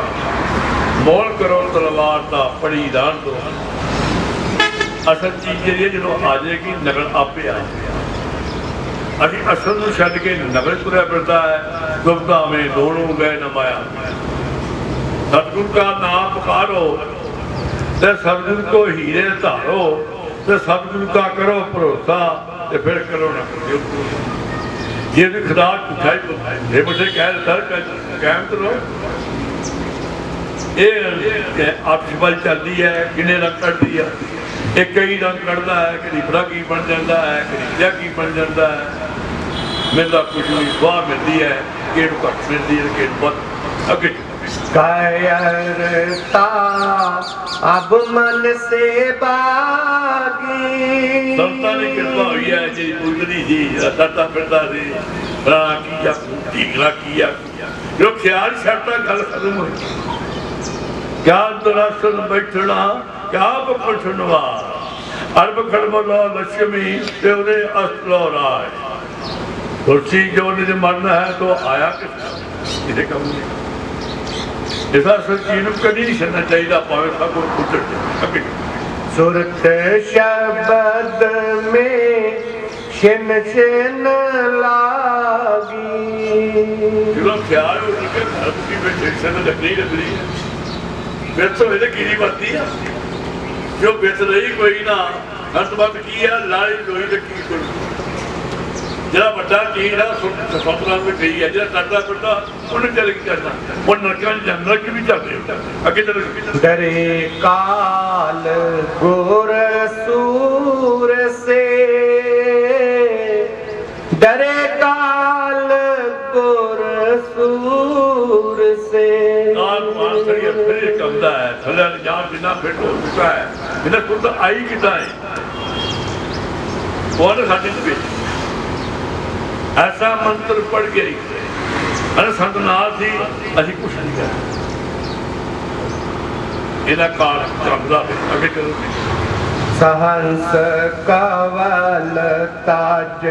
मोल करो तलवार का पड़ी दान दो असल चीज ये जो आ जाएगी नगल आपे आ अभी असल को छड़ के नगल तुरया फिरता है गुप्ता में दोनों गए नमाया सतगुरु का नाम पुकारो तो सतगुरु को हीरे धारो तो सतगुरु का करो भरोसा तो फिर करो ना ये भी खुदा उठाई मुझे कह सर कैम करो ये आतिशबाजी चलती है किन्ने रंग कटती है एक कई रंग कटता है कभी बड़ा की बन जाता है कभी क्या की बन जाता है मिलता कुछ भी सुहा मिलती है केड़ घट मिलती है केड़ बहुत अगे कायरता अब मन से बागी संता ने कृपा हुई है जी पुतली जी सरता फिरता सी फलाना किया ढीकला किया जो ख्याल छड़ता गल खत्म हुई क्या दरअसल बैठना क्या बखड़वा अरब खड़मला लक्ष्मी तेरे अस्लो राय कुर्सी जो ने मरना है तो आया किसने कम नहीं ऐसा सच्ची कभी नहीं करना चाहिए पावे सब कुछ सुरत शब्द में छिन छिन लागी जो ख्याल हो सके धर्म की टेंशन लगनी लगनी है फिर तो मेरे कीड़ी बनती है जो बेच रही कोई ना अंत बात की है लाड़ी लोही की कोई जरा बड़ा चीज है सपना में गई है जरा करता करता उन्हें चल के करना वो नरक जंगल की भी चल रही आगे चल डरे काल गोर सूर से डरे काल गोर सूर से काल मार फिर कमदा है थले जान बिना फिट हो चुका है बिना खुद आई कितना है कौन साथी ऐसा मंत्र पढ़ गई अरे संत नाल थी अभी कुछ नहीं कर इना काल चलदा आगे चलो सहंस कवल ताज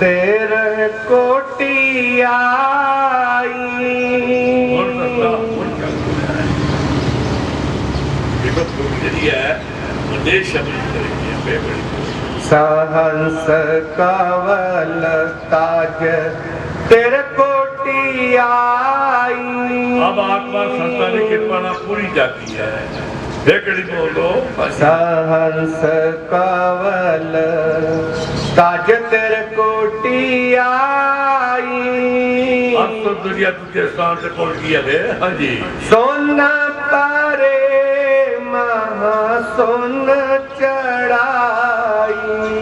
तेरे कोटि आई सहंस कवल ताज तेरे कोटि आई अब आत्मा संता की कृपा ना पूरी जाती है बोलो सहंस कवल ताज तेरे कोटि आई अब तो दुनिया तुझे स्थान से कौन किया है हाँ जी सोना परे महा सोन चढ़ाई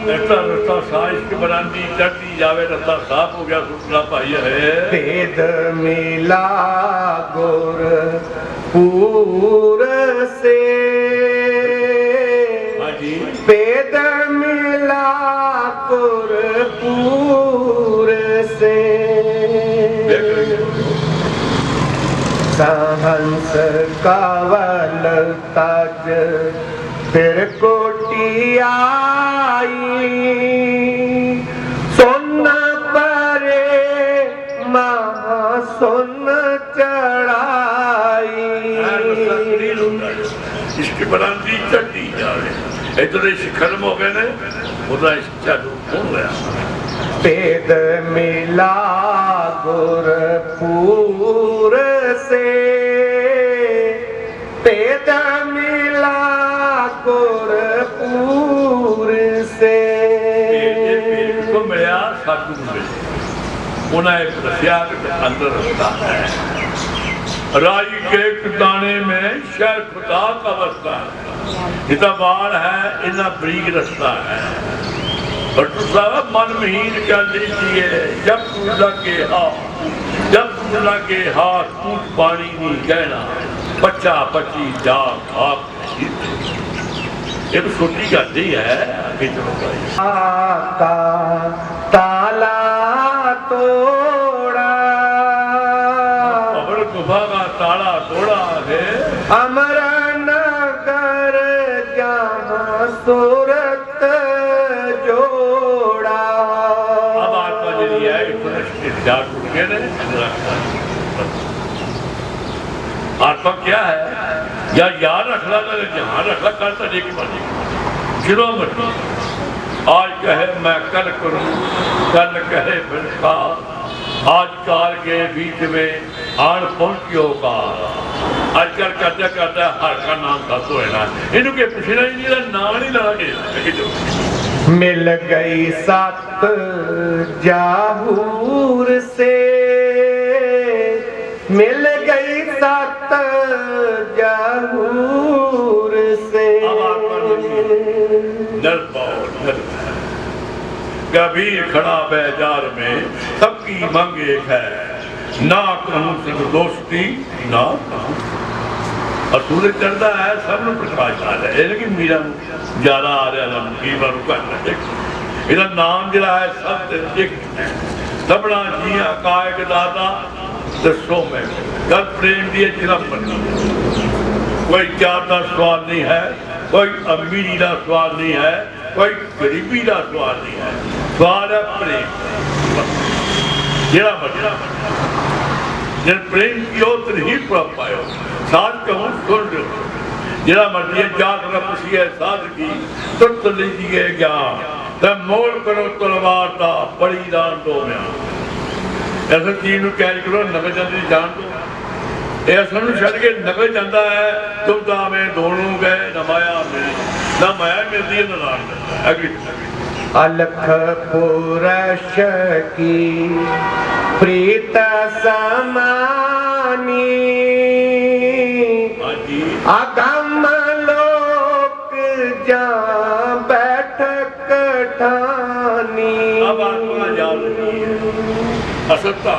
ऐसा रास्ता साइज की बरामदी चढ़ती जावे रास्ता साफ हो गया सुखला पाई है वेद मिला गोर पूर से वेद मिला गोर पूर से सहंस कवल ताज फिर कोटि आई सोन परे महा सोन चढ़ाई इसकी बरामदी चढ़ती जावे इधर खत्म हो गए ने उधर चालू हो गया वेद मिला गुरपुर से वेद मिला गुरपुर से को मिला सतगुरु मिले उन्हें एक दसिया अंदर रखता है राई के एक दाने में शहर खुदा का बसता है इतना बाल है इतना बरीक रस्ता है और तू सारा मन महीन कर लीजिए जब तू लगे जब फुला के हाथ ऊट पानी नहीं कहना बच्चा बच्ची जा आप ये तो छोटी गल ही है आगे चलो का ताला तोड़ा और गुफा का ताला तोड़ा है अमर नगर जहाँ सूरत जोड़ा। अब आत्मा जी है आत्मा क्या है या यार रखला ना जहाँ रखला कल तो एक मर्जी जिरो मर्जी आज कहे मैं कल करूँ कल कहे फिर आज काल के बीच में आन पहुंचियो का आजकल करते करते हर का नाम खत्म होना इन्हों के पूछना ही नहीं नाम नहीं लागे मिल गई सत जाहूर से मिल गई सत जाहूर से कबीर खड़ा बाजार में सबकी मांग एक है ना कहूं सिर्फ दोस्ती ना और सूरज चढ़ता है सब प्रकाश आ रहा है लेकिन मेरा ज्यादा आ रहा है इधर नाम जरा है सब सबना जिया कायक दाता दसो में कर प्रेम दिए जिला बनना कोई जात का सवाल नहीं है कोई अमीरी का सवाल नहीं है कोई गरीबी का सवाल नहीं है सवाल है प्रेम जरा बचा जब प्रेम कियो तो ही प्रभ पायो साथ कहूँ सुन लो जरा मर्जी जात न पुछिए साध की तुरंत लीजिए ज्ञान तब मोल करो तलवार का बड़ी दान दो में ऐसा चीज को कैच करो नगर जाती जान दो ऐसा छड़ के नगर जाता है तुम तो में दोनों गए न माया मिली न माया मिलती है न लाल अलख पुरुष की प्रीत समानी अगम लोक जा बैठक ठानी। अब आत्मा याद नहीं है असत्ता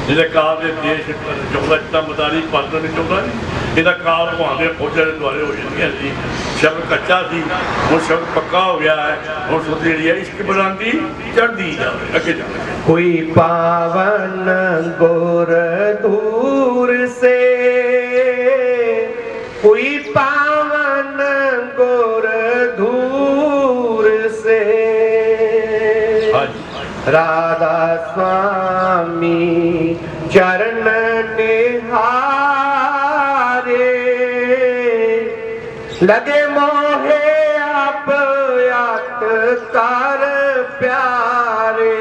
जिसे काल के देश चाहता इतना मदारी पात्र नहीं चाहता ਇਹਦਾ ਕਾਲ ਭਾਵੇਂ ਫੌਜਾਂ ਦੇ ਦੁਆਰੇ ਹੋ ਜਾਂਦੀਆਂ ਸੀ ਸ਼ਬਦ ਕੱਚਾ ਸੀ ਹੁਣ ਸ਼ਬਦ ਪੱਕਾ ਹੋ ਗਿਆ ਹੈ ਹੁਣ ਸੁਧ ਜਿਹੜੀ ਹੈ ਇਸ਼ਕ ਬਰਾਂਦੀ ਚੜ੍ਹਦੀ ਜਾਵੇ ਅੱਗੇ ਜਾਵੇ कोई पावन गुर दूर से कोई पावन गुर दूर से राधा स्वामी चरण निहारे लगे मोहे आप यात कर प्यारे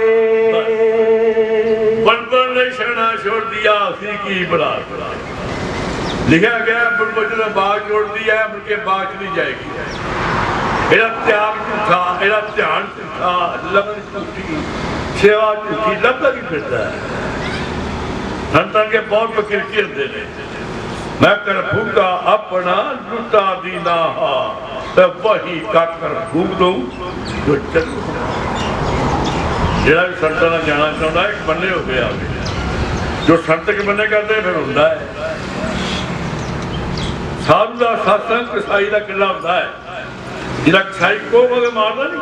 बलबल ने शरणा छोड़ दिया उसी की बरात लिखा गया बुलबुल ने बाग छोड़ दिया है मुड़ के बाग नहीं जाएगी मेरा त्याग झूठा मेरा ध्यान झूठा लगन झूठी सेवा झूठी लगता भी फिरता है संतान के बहुत फकीर होते हैं मैं कर फूका अपना लुटा दी ना हा तो वही काकर फूक दूं जो चलू ਜਿਹੜਾ ਵੀ ਸੰਤਾਂ ਨਾਲ ਜਾਣਾ ਚਾਹੁੰਦਾ ਇੱਕ ਬੰਨੇ ਹੋ ਕੇ ਆਵੇ ਜੋ ਸੰਤ ਕੇ ਬੰਨੇ ਕਰਦੇ ਫਿਰ ਹੁੰਦਾ ਹੈ ਸਾਧੂ ਦਾ ਸਤਸੰਗ ਕਸਾਈ ਦਾ ਕਿੱਲਾ ਹੁੰਦਾ ਹੈ ਜਿਹੜਾ ਕਸਾਈ ਕੋ ਬਗੇ ਮਾਰਦਾ ਨਹੀਂ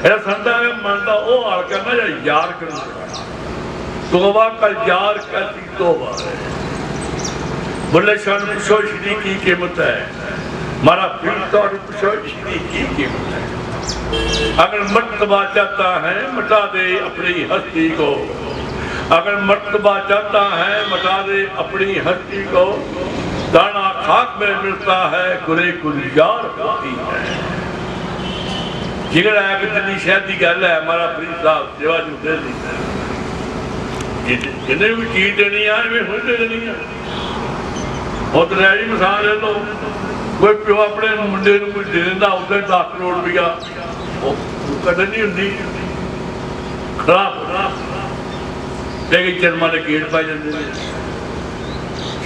ਇਹਦਾ ਸੰਤਾਂ ਦੇ ਮਨ ਦਾ ਉਹ ਹਾਲ ਕਰਨਾ ਜਿਹੜਾ ਯਾਰ ਕਰਨਾ ਤੋਬਾ ਕਰ ਯਾਰ ਕਰਦੀ ਤੋਬਾ बुल्ले शाह पुछो श्री की कीमत है मारा फिर तो पुछो श्री की कीमत है अगर मर्तबा चाहता है मिटा दे अपनी हस्ती को अगर मर्तबा चाहता है मिटा दे अपनी हस्ती को दाना खाक में मिलता है गुरे गुलजार होती है जिगर है कि दिल्ली शहर की गल है हमारा फरीद साहब सेवा जुड़े जिन्हें भी चीज देनी है वे खुद दे देनी है बहुत रैली मिसाल ले लो कोई प्यो अपने मुंडे कुछ दे देता उधर 10 करोड़ रुपया कदर नहीं होंगी खराब लेकिन चरमा के गेट पाए जाते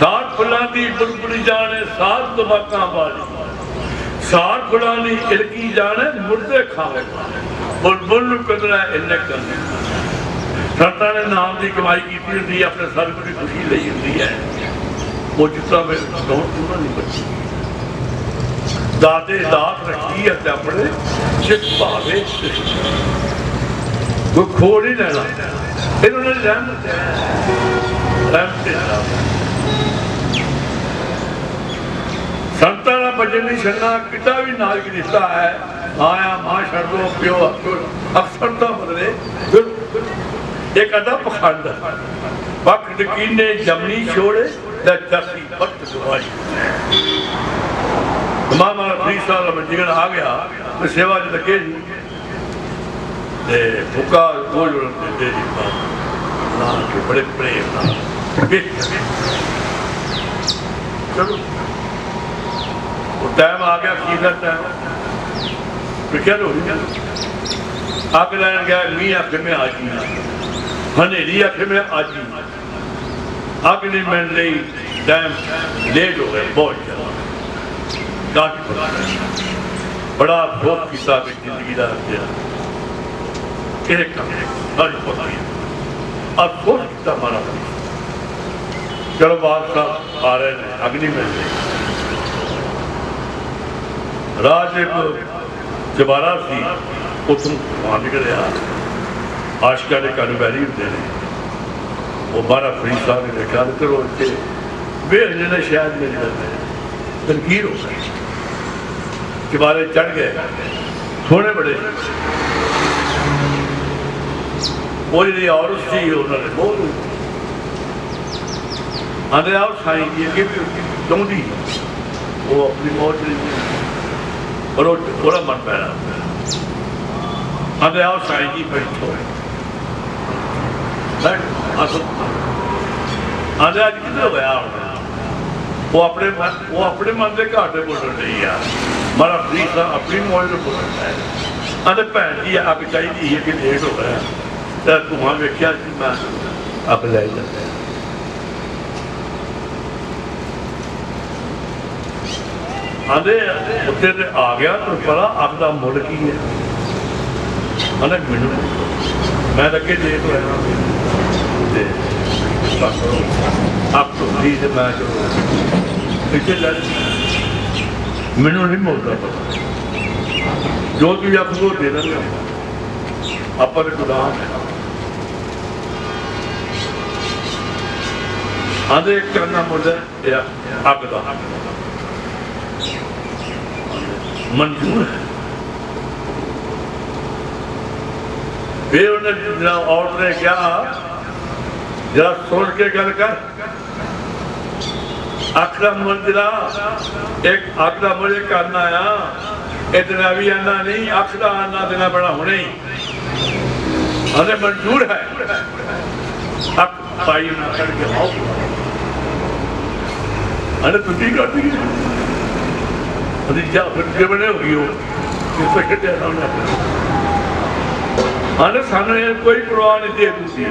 सात फुलों की बुलबुली जाने सात तबाका वाली सात फुलों की इलकी जाने मुर्दे खावे बुलबुल कदर है इन्ने करने संतां ने नाम की कमाई की होंगी, अपने सर्ग की खुशी ली होंगी है, वो जितना मेरे दौड़ पूरा नहीं बची। दाते दात रखी है अपने जिस भावे कोई खो नहीं लेना, इन्होंने संतां का भजन नहीं छड़ना, किता भी नाल की रिश्ता है, आया मां छड़ दो प्यो अक्सर तो बदले एक अदा पखंड पख डकीने जमनी छोड़े चरसी पट गवाई। मामा 20 साल जिगन आ गया तो सेवा च लगे जी फुका गोल दे के बड़े प्रेम चलो टाइम आ गया खीर का टाइम क्या हो अग लैन गया मीह आखे में आज ही हनेरी आखे में आज ही अग नहीं मिल रही टाइम लेट हो गया बहुत ज्यादा बड़ा अफसोस किया जिंदगी का अफसोस किया मारा। चलो बात साहब आ रहे हैं अग नहीं मिल रही राज एक जबारा सी उतों धुआं निकलिया आशका के कन बैरी होंगे ने वो बारा फरीद साहब ने देखा चलो इतने बेहजे ने शायद मेरी गल तनकीर हो गई जबारे चढ़ गए सोने बड़े वो जी औरत थी उन्होंने बहुत आते आओ साई जी अगे भी चाहती वो अपनी मौत और थोड़ा मन पैना आते आओ साई जी बैठो आते अज कि गया वो अपने मन के घाटे बोलन रही है मारा फरीद साहब अपनी मौज बोलन है आते भैन जी अग चाहिए कि लेट हो गया तो धुआं वेख्या मैं अग लै जाता आंदे उत्ते आ गया तो पता अग का मुल की है आंदे मैनू मैं अगे देख रहा अग तो थी मैं चलो पिछले लै मैनू नहीं मुलता पता जो तुझे अग को दे देंगे आप गुलाम है आंदे करना मुल है अग का मंजूर है फिर उन्हें औरत ने क्या जरा सोच के गल कर आखिरा मंजिला एक आखिरा मुझे करना आया इतना भी आना नहीं आखिरा आना देना बड़ा होने ही हमें मंजूर है अक पाई ना करके आओ अरे तुम ठीक करती बने होगी सानू कोई परवाह नहीं दे दूसरी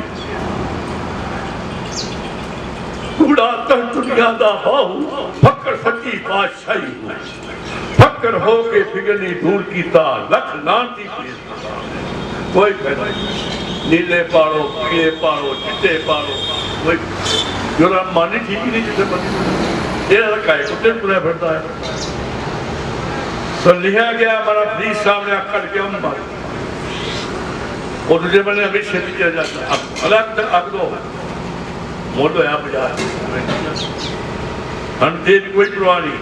कूड़ा तक दुनिया दा बाहू फकर सच्ची बादशाही फकर हो के फिगरनी दूर कीता लख लांती कोई फायदा नीले पाड़ो पीले पाड़ो चिट्टे पाड़ो कोई जो मन ही ठीक नहीं जिसे बंद ये रखाए कुत्ते तुरा फिरता है तो लिखा गया हमारा फरीद साहब ने अखड़ के हम मारे और दूसरे बने अभी खेती किया जाता अब अलग अग दो मोल होया बाजार हम देर कोई परवाह नहीं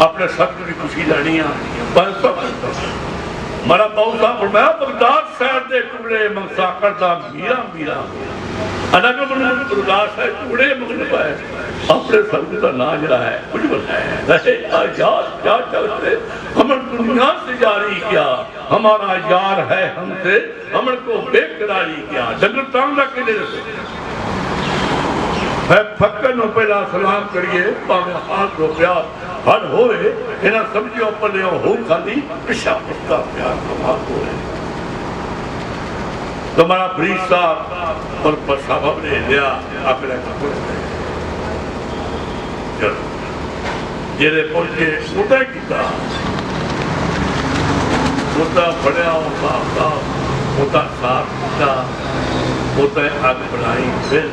अपने सब की खुशी लेनी है 500 मारा बहुत साहब फरमाया बगदाद शहर के टुकड़े मंगसा करता मीरा मीरा अलग बगदाद शहर टुकड़े मंगल पाए अपने सर्ग का नाम जरा है कुछ बताया यार क्या चलते हम दुनिया से जारी किया हमारा यार है हमसे हम को बेकरारी किया डंगर तांग के लिए मैं फक्कर नो पहला सलाम करिए भावे हाथ रोपया हर होए इन्हें समझियो पले हो खाली पिछा उसका प्यार कमाल हो तो हमारा फरीद साहब और साहब ने लिया अपने जेरे पहुंचे उदा किया उदा फड़िया उदा साथ किया होता है अग बनाई फिर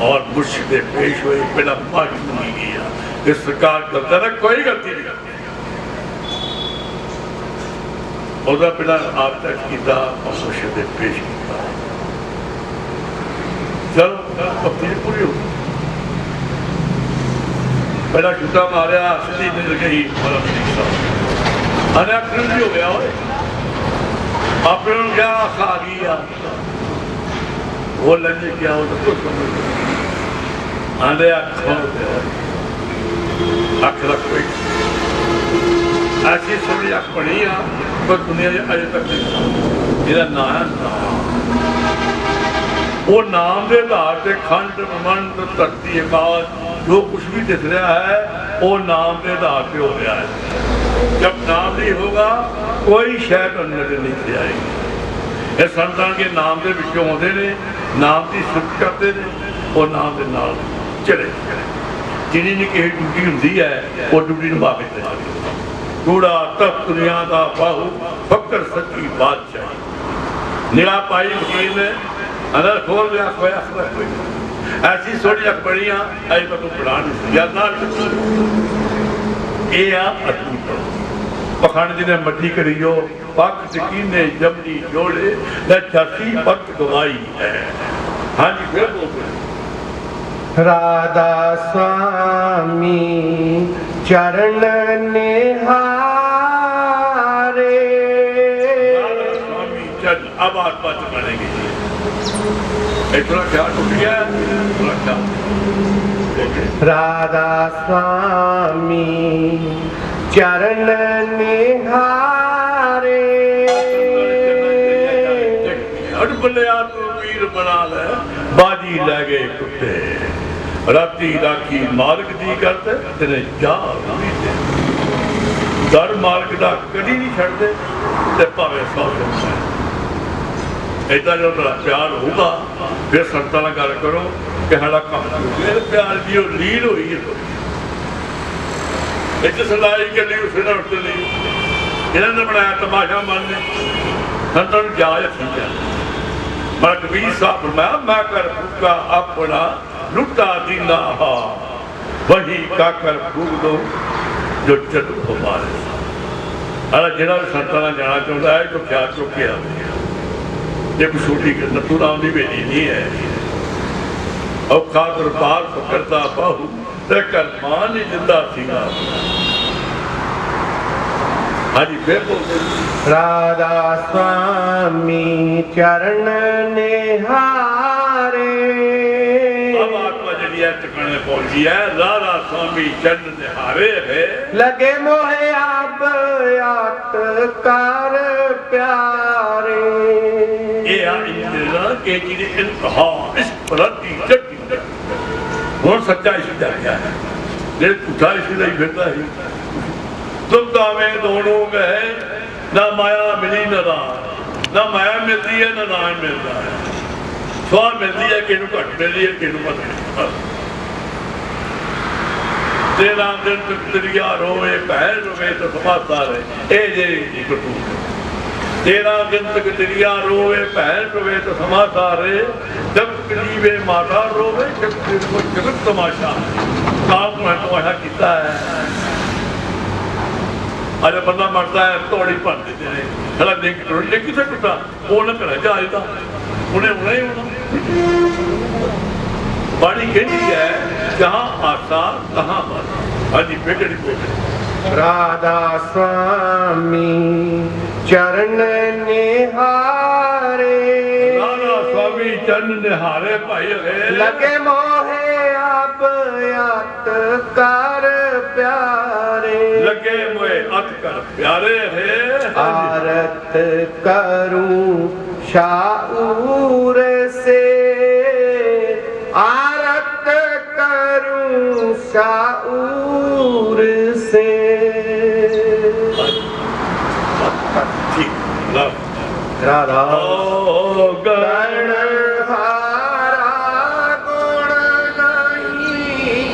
और मुर्शिद पेश हुए पहला माफी मांगी गई कि सरकार करता ना कोई गलती नहीं करती ਉਹਦਾ ਪਹਿਲਾਂ ਆਪ ਤੱਕ ਕੀਤਾ और मुर्शिद पेश किया चलो अपनी पूरी हो पहला छुट्टा मारिया सीधी मिल गई अरे अक्सर भी हो गया अपने क्या खा गया वो लगे क्या हो तो कुछ समझ आने अख रख कोई ऐसी सोनी अख बनी पर दुनिया में अजे तक नहीं ਇਹਦਾ नाम है वो नाम के आधार से खंड मंड धरती आकाश जो कुछ भी दिख रहा है वो नाम के आधार पे हो रहा है जब नाम नहीं होगा कोई शायद नजर नहीं से आएगी ये संतान के नाम के विचों आते ने नाम की सिफत करते हैं और नाम के नाल चले जिन्हें ने किसी ड्यूटी होंगी है वो ड्यूटी निभा के चले कूड़ा तप दुनिया का बाहू फकर सच्ची बादशाह निरा पाई वकील ने अंदर खोल दिया कोई ऐसी सोनी अख बड़िया अज तक पढ़ा नहीं पखंड जी ने मट्टी करियो पक टीने जमनी जोड़े छासी पक गवाई है। हाँ जी फिर राधा स्वामी चरण निहारे स्वामी चरण अब आत्मा चढ़ेंगे थोड़ा ख्याल उठ गया थोड़ा ख्याल राधा स्वामी चरण निहारे वीर बना ले बाजी लै गए कुत्ते राती राखी मार्ग दी करते तेरे जा दर मार्ग का कभी नहीं छड़ते ते भावे सौ ऐसा जो प्यार होगा फिर संतां नाल गल करो कि साडा काम प्यार की लील हुई है इस सलाई के लिए उसने उठते नहीं इन्होंने बनाया तमाशा मानने संतां नूं जाच ठीक है मैं कबीर साहब फरमाया मैं कर फूका अपना लुटा दीना हा वही का कर फूक दो जो चल हमारे अरे जिहड़ा संतां नाल जाना चाहता है तो ख्याल चुके आवे एक छोटी नथू राम की बेटी नहीं है औखा दरबार पकड़ता बाहू ते कर मान ही जिंदा सीगा। हाँ जी फिर राधा स्वामी चरण निहारे अब आत्मा जी टिकाने पहुंची है राधा स्वामी चरण निहारे है लगे मोहे अब यात कर प्यारे सच्चा इसी है झूठा इसी का ही फिरता है तुम दावे दोनों गए ना माया मिली न राम ना माया मिलती है ना नाम मिलता है स्वाह मिलती है कि घट मिलती है कि तेरा दिन तरिया रोवे भैन रोवे तो समाता रहे तेरा दिन तक दरिया रोवे भैन रोवे तो समाता रहे जब करीबे माता रोवे जगत तमाशा काम तमाशा किया है अरे बंदा मरता है तोड़ी भर देते हैं खड़ा देख किसे टुटा वो ना घर जाता उन्हें उन्हें ही होना बाणी कहती है जहाँ आशा तहाँ मर। हाँ जी बेटे बोले राधा स्वामी चरण निहारे राधा स्वामी चरण निहारे भाई लगे मोहे अब यात कर प्यारे लगे मोहे अत कर प्यारे है आरत करूं शाऊर से आरत करूं शाऊर से राधा गण हारा गुण नहीं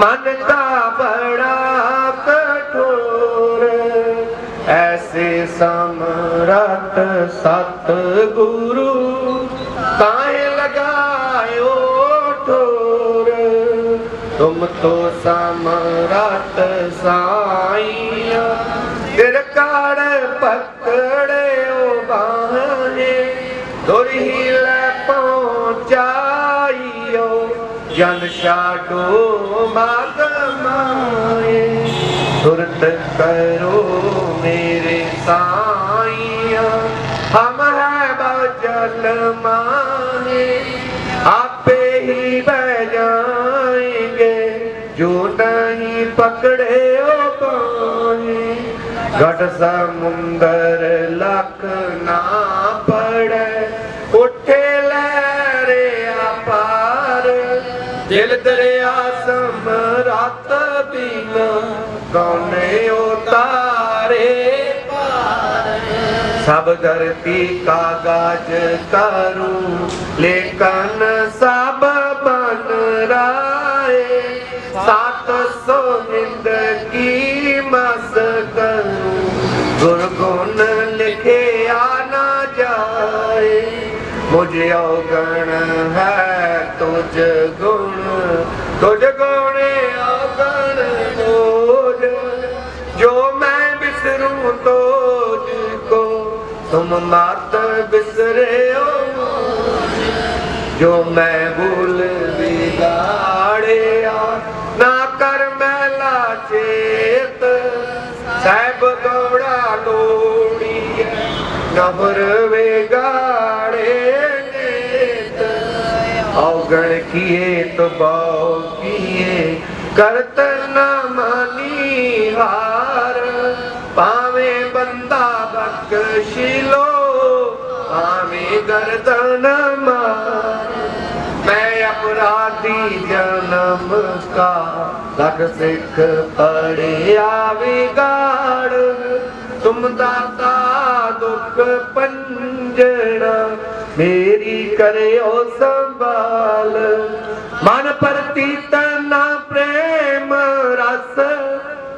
मन का बड़ा कठोर ऐसे सम रत सतगुरु काहे लगायो ठोर। तुम तो समरत साईया तिर काड़ पकड़े ओ बाहे दुरहिल पहुँचाइयो जन शाडो माग माए। सुरत करो मेरे साईया हम है बजल माहे आपे ही बह जाएंगे जो नहीं पकड़े ओ बाहे। घट समुंदर लख ना पड़े उठे लहरे अपार दिल दरिया समरात बिना कौने उतारे पार। सब धरती का गाज करूं लेकिन सब बन राए। 700 जिंदगी मस करूं गुरगुन लिखे आना जाए। मुझे अवगण है तुझ गुण अवगण तुझ। जो मैं बिसरूं तुझको तुम मात बिसरे हो। जो मैं भूल बिगाड़े ना कर मैला चेत साहब दौड़ा लोड़ी नबर वेगाड़े नेत। अवगण किए तो बाव किए करत न मानी हार। पावे बंदा बख्शिलो पावे गर्दन मार। मैं अपराधी जन्म का लख सिख पड़िया बिगाड़। तुम दाता दुख पंजना मेरी करे ओ संभाल। मन प्रतीत ना प्रेम रस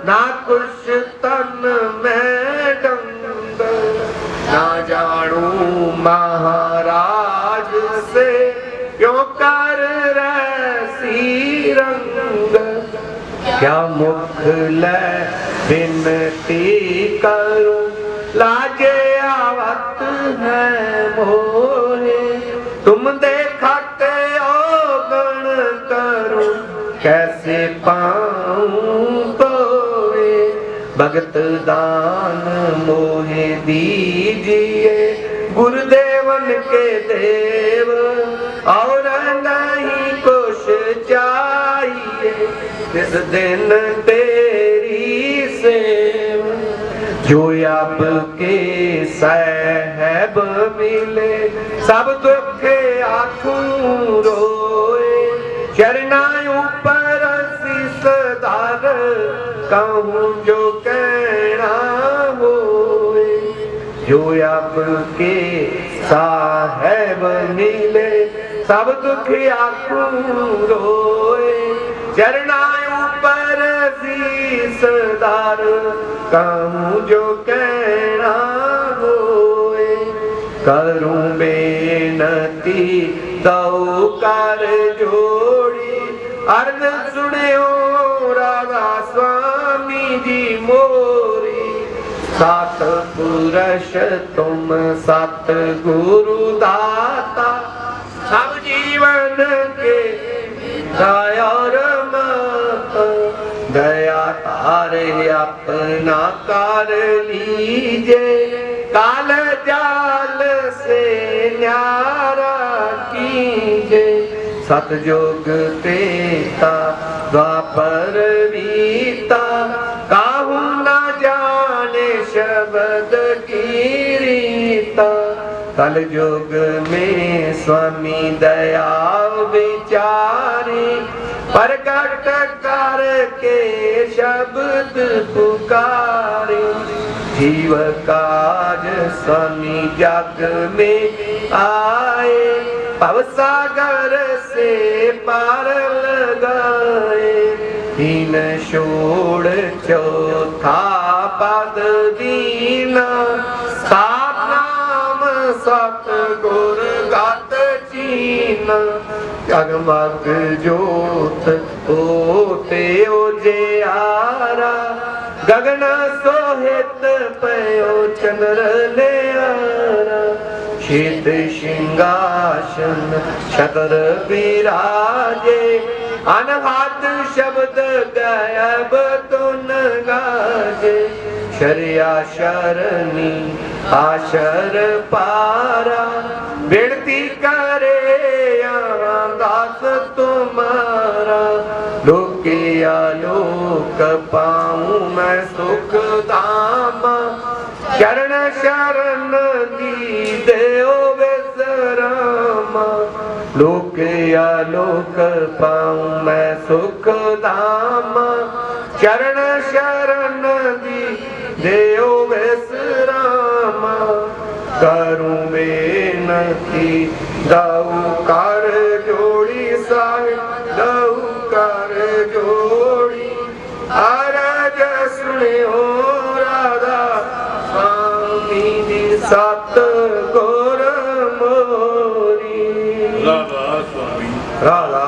ना कुछ तन में डंग। ना जानू महाराज से क्यों कर रसी रंग। क्या मुख ले विनती करूं लाजे आवत है मोहे। तुम देखते ओ गण करूं कैसे पाऊं तोए। भगत दान मोहे दीजिए गुरुदेवन के देव और नहीं कुछ चाहिए इस दिन तेरी सेव। जो आपके साहब मिले सब दुख आंखों रोए। चरना ऊपर शीस धार कहूँ जो कहना होए। जो आपके साहब मिले सब दुख आंखों रोए। चरना ऊपर शीस धार कहूँ जो कहना होए। करूँ बेनती दऊ कर जोड़ी अर्ज सुनियो राधा स्वामी जी मोरी। 7 पुरुष तुम सतगुरु दाता सब जीवन के दया दया तारे अपना कर लीजे। काल जाल से न्यारा कीजे। सतयुग त्रेता द्वापर बीता काहू न जाने शब्द की रीता। कल युग में स्वामी दया विचारी प्रकट करके शब्द पुकारे। जीव काज स्वामी जग में आए भवसागर से पार लगाए। तीन छोड़ चौथा पद दीना 7 सत गुर गत चीन जगमग जोत होते उजियारा गगन सोहित पयो चंद्र लियारा शीत सिंहासन छतर विराजे अनहद शब्द गायब तुन गाजे शरिया शरणी आशर पारा विनती करे यहाँ दास तुम्हारा लोके आलोक पाऊं मैं सुख धाम चरण शरण दी देव विश्राम लोके आलोक पाऊं मैं सुख धाम चरण शरण दी देव विश्राम करूं बेनती दाऊ कर जोड़ी साहिब दाऊ कर जोड़ी अरज सुनियो राधा स्वामी दी सत गुर मोरी राधा स्वामी राधा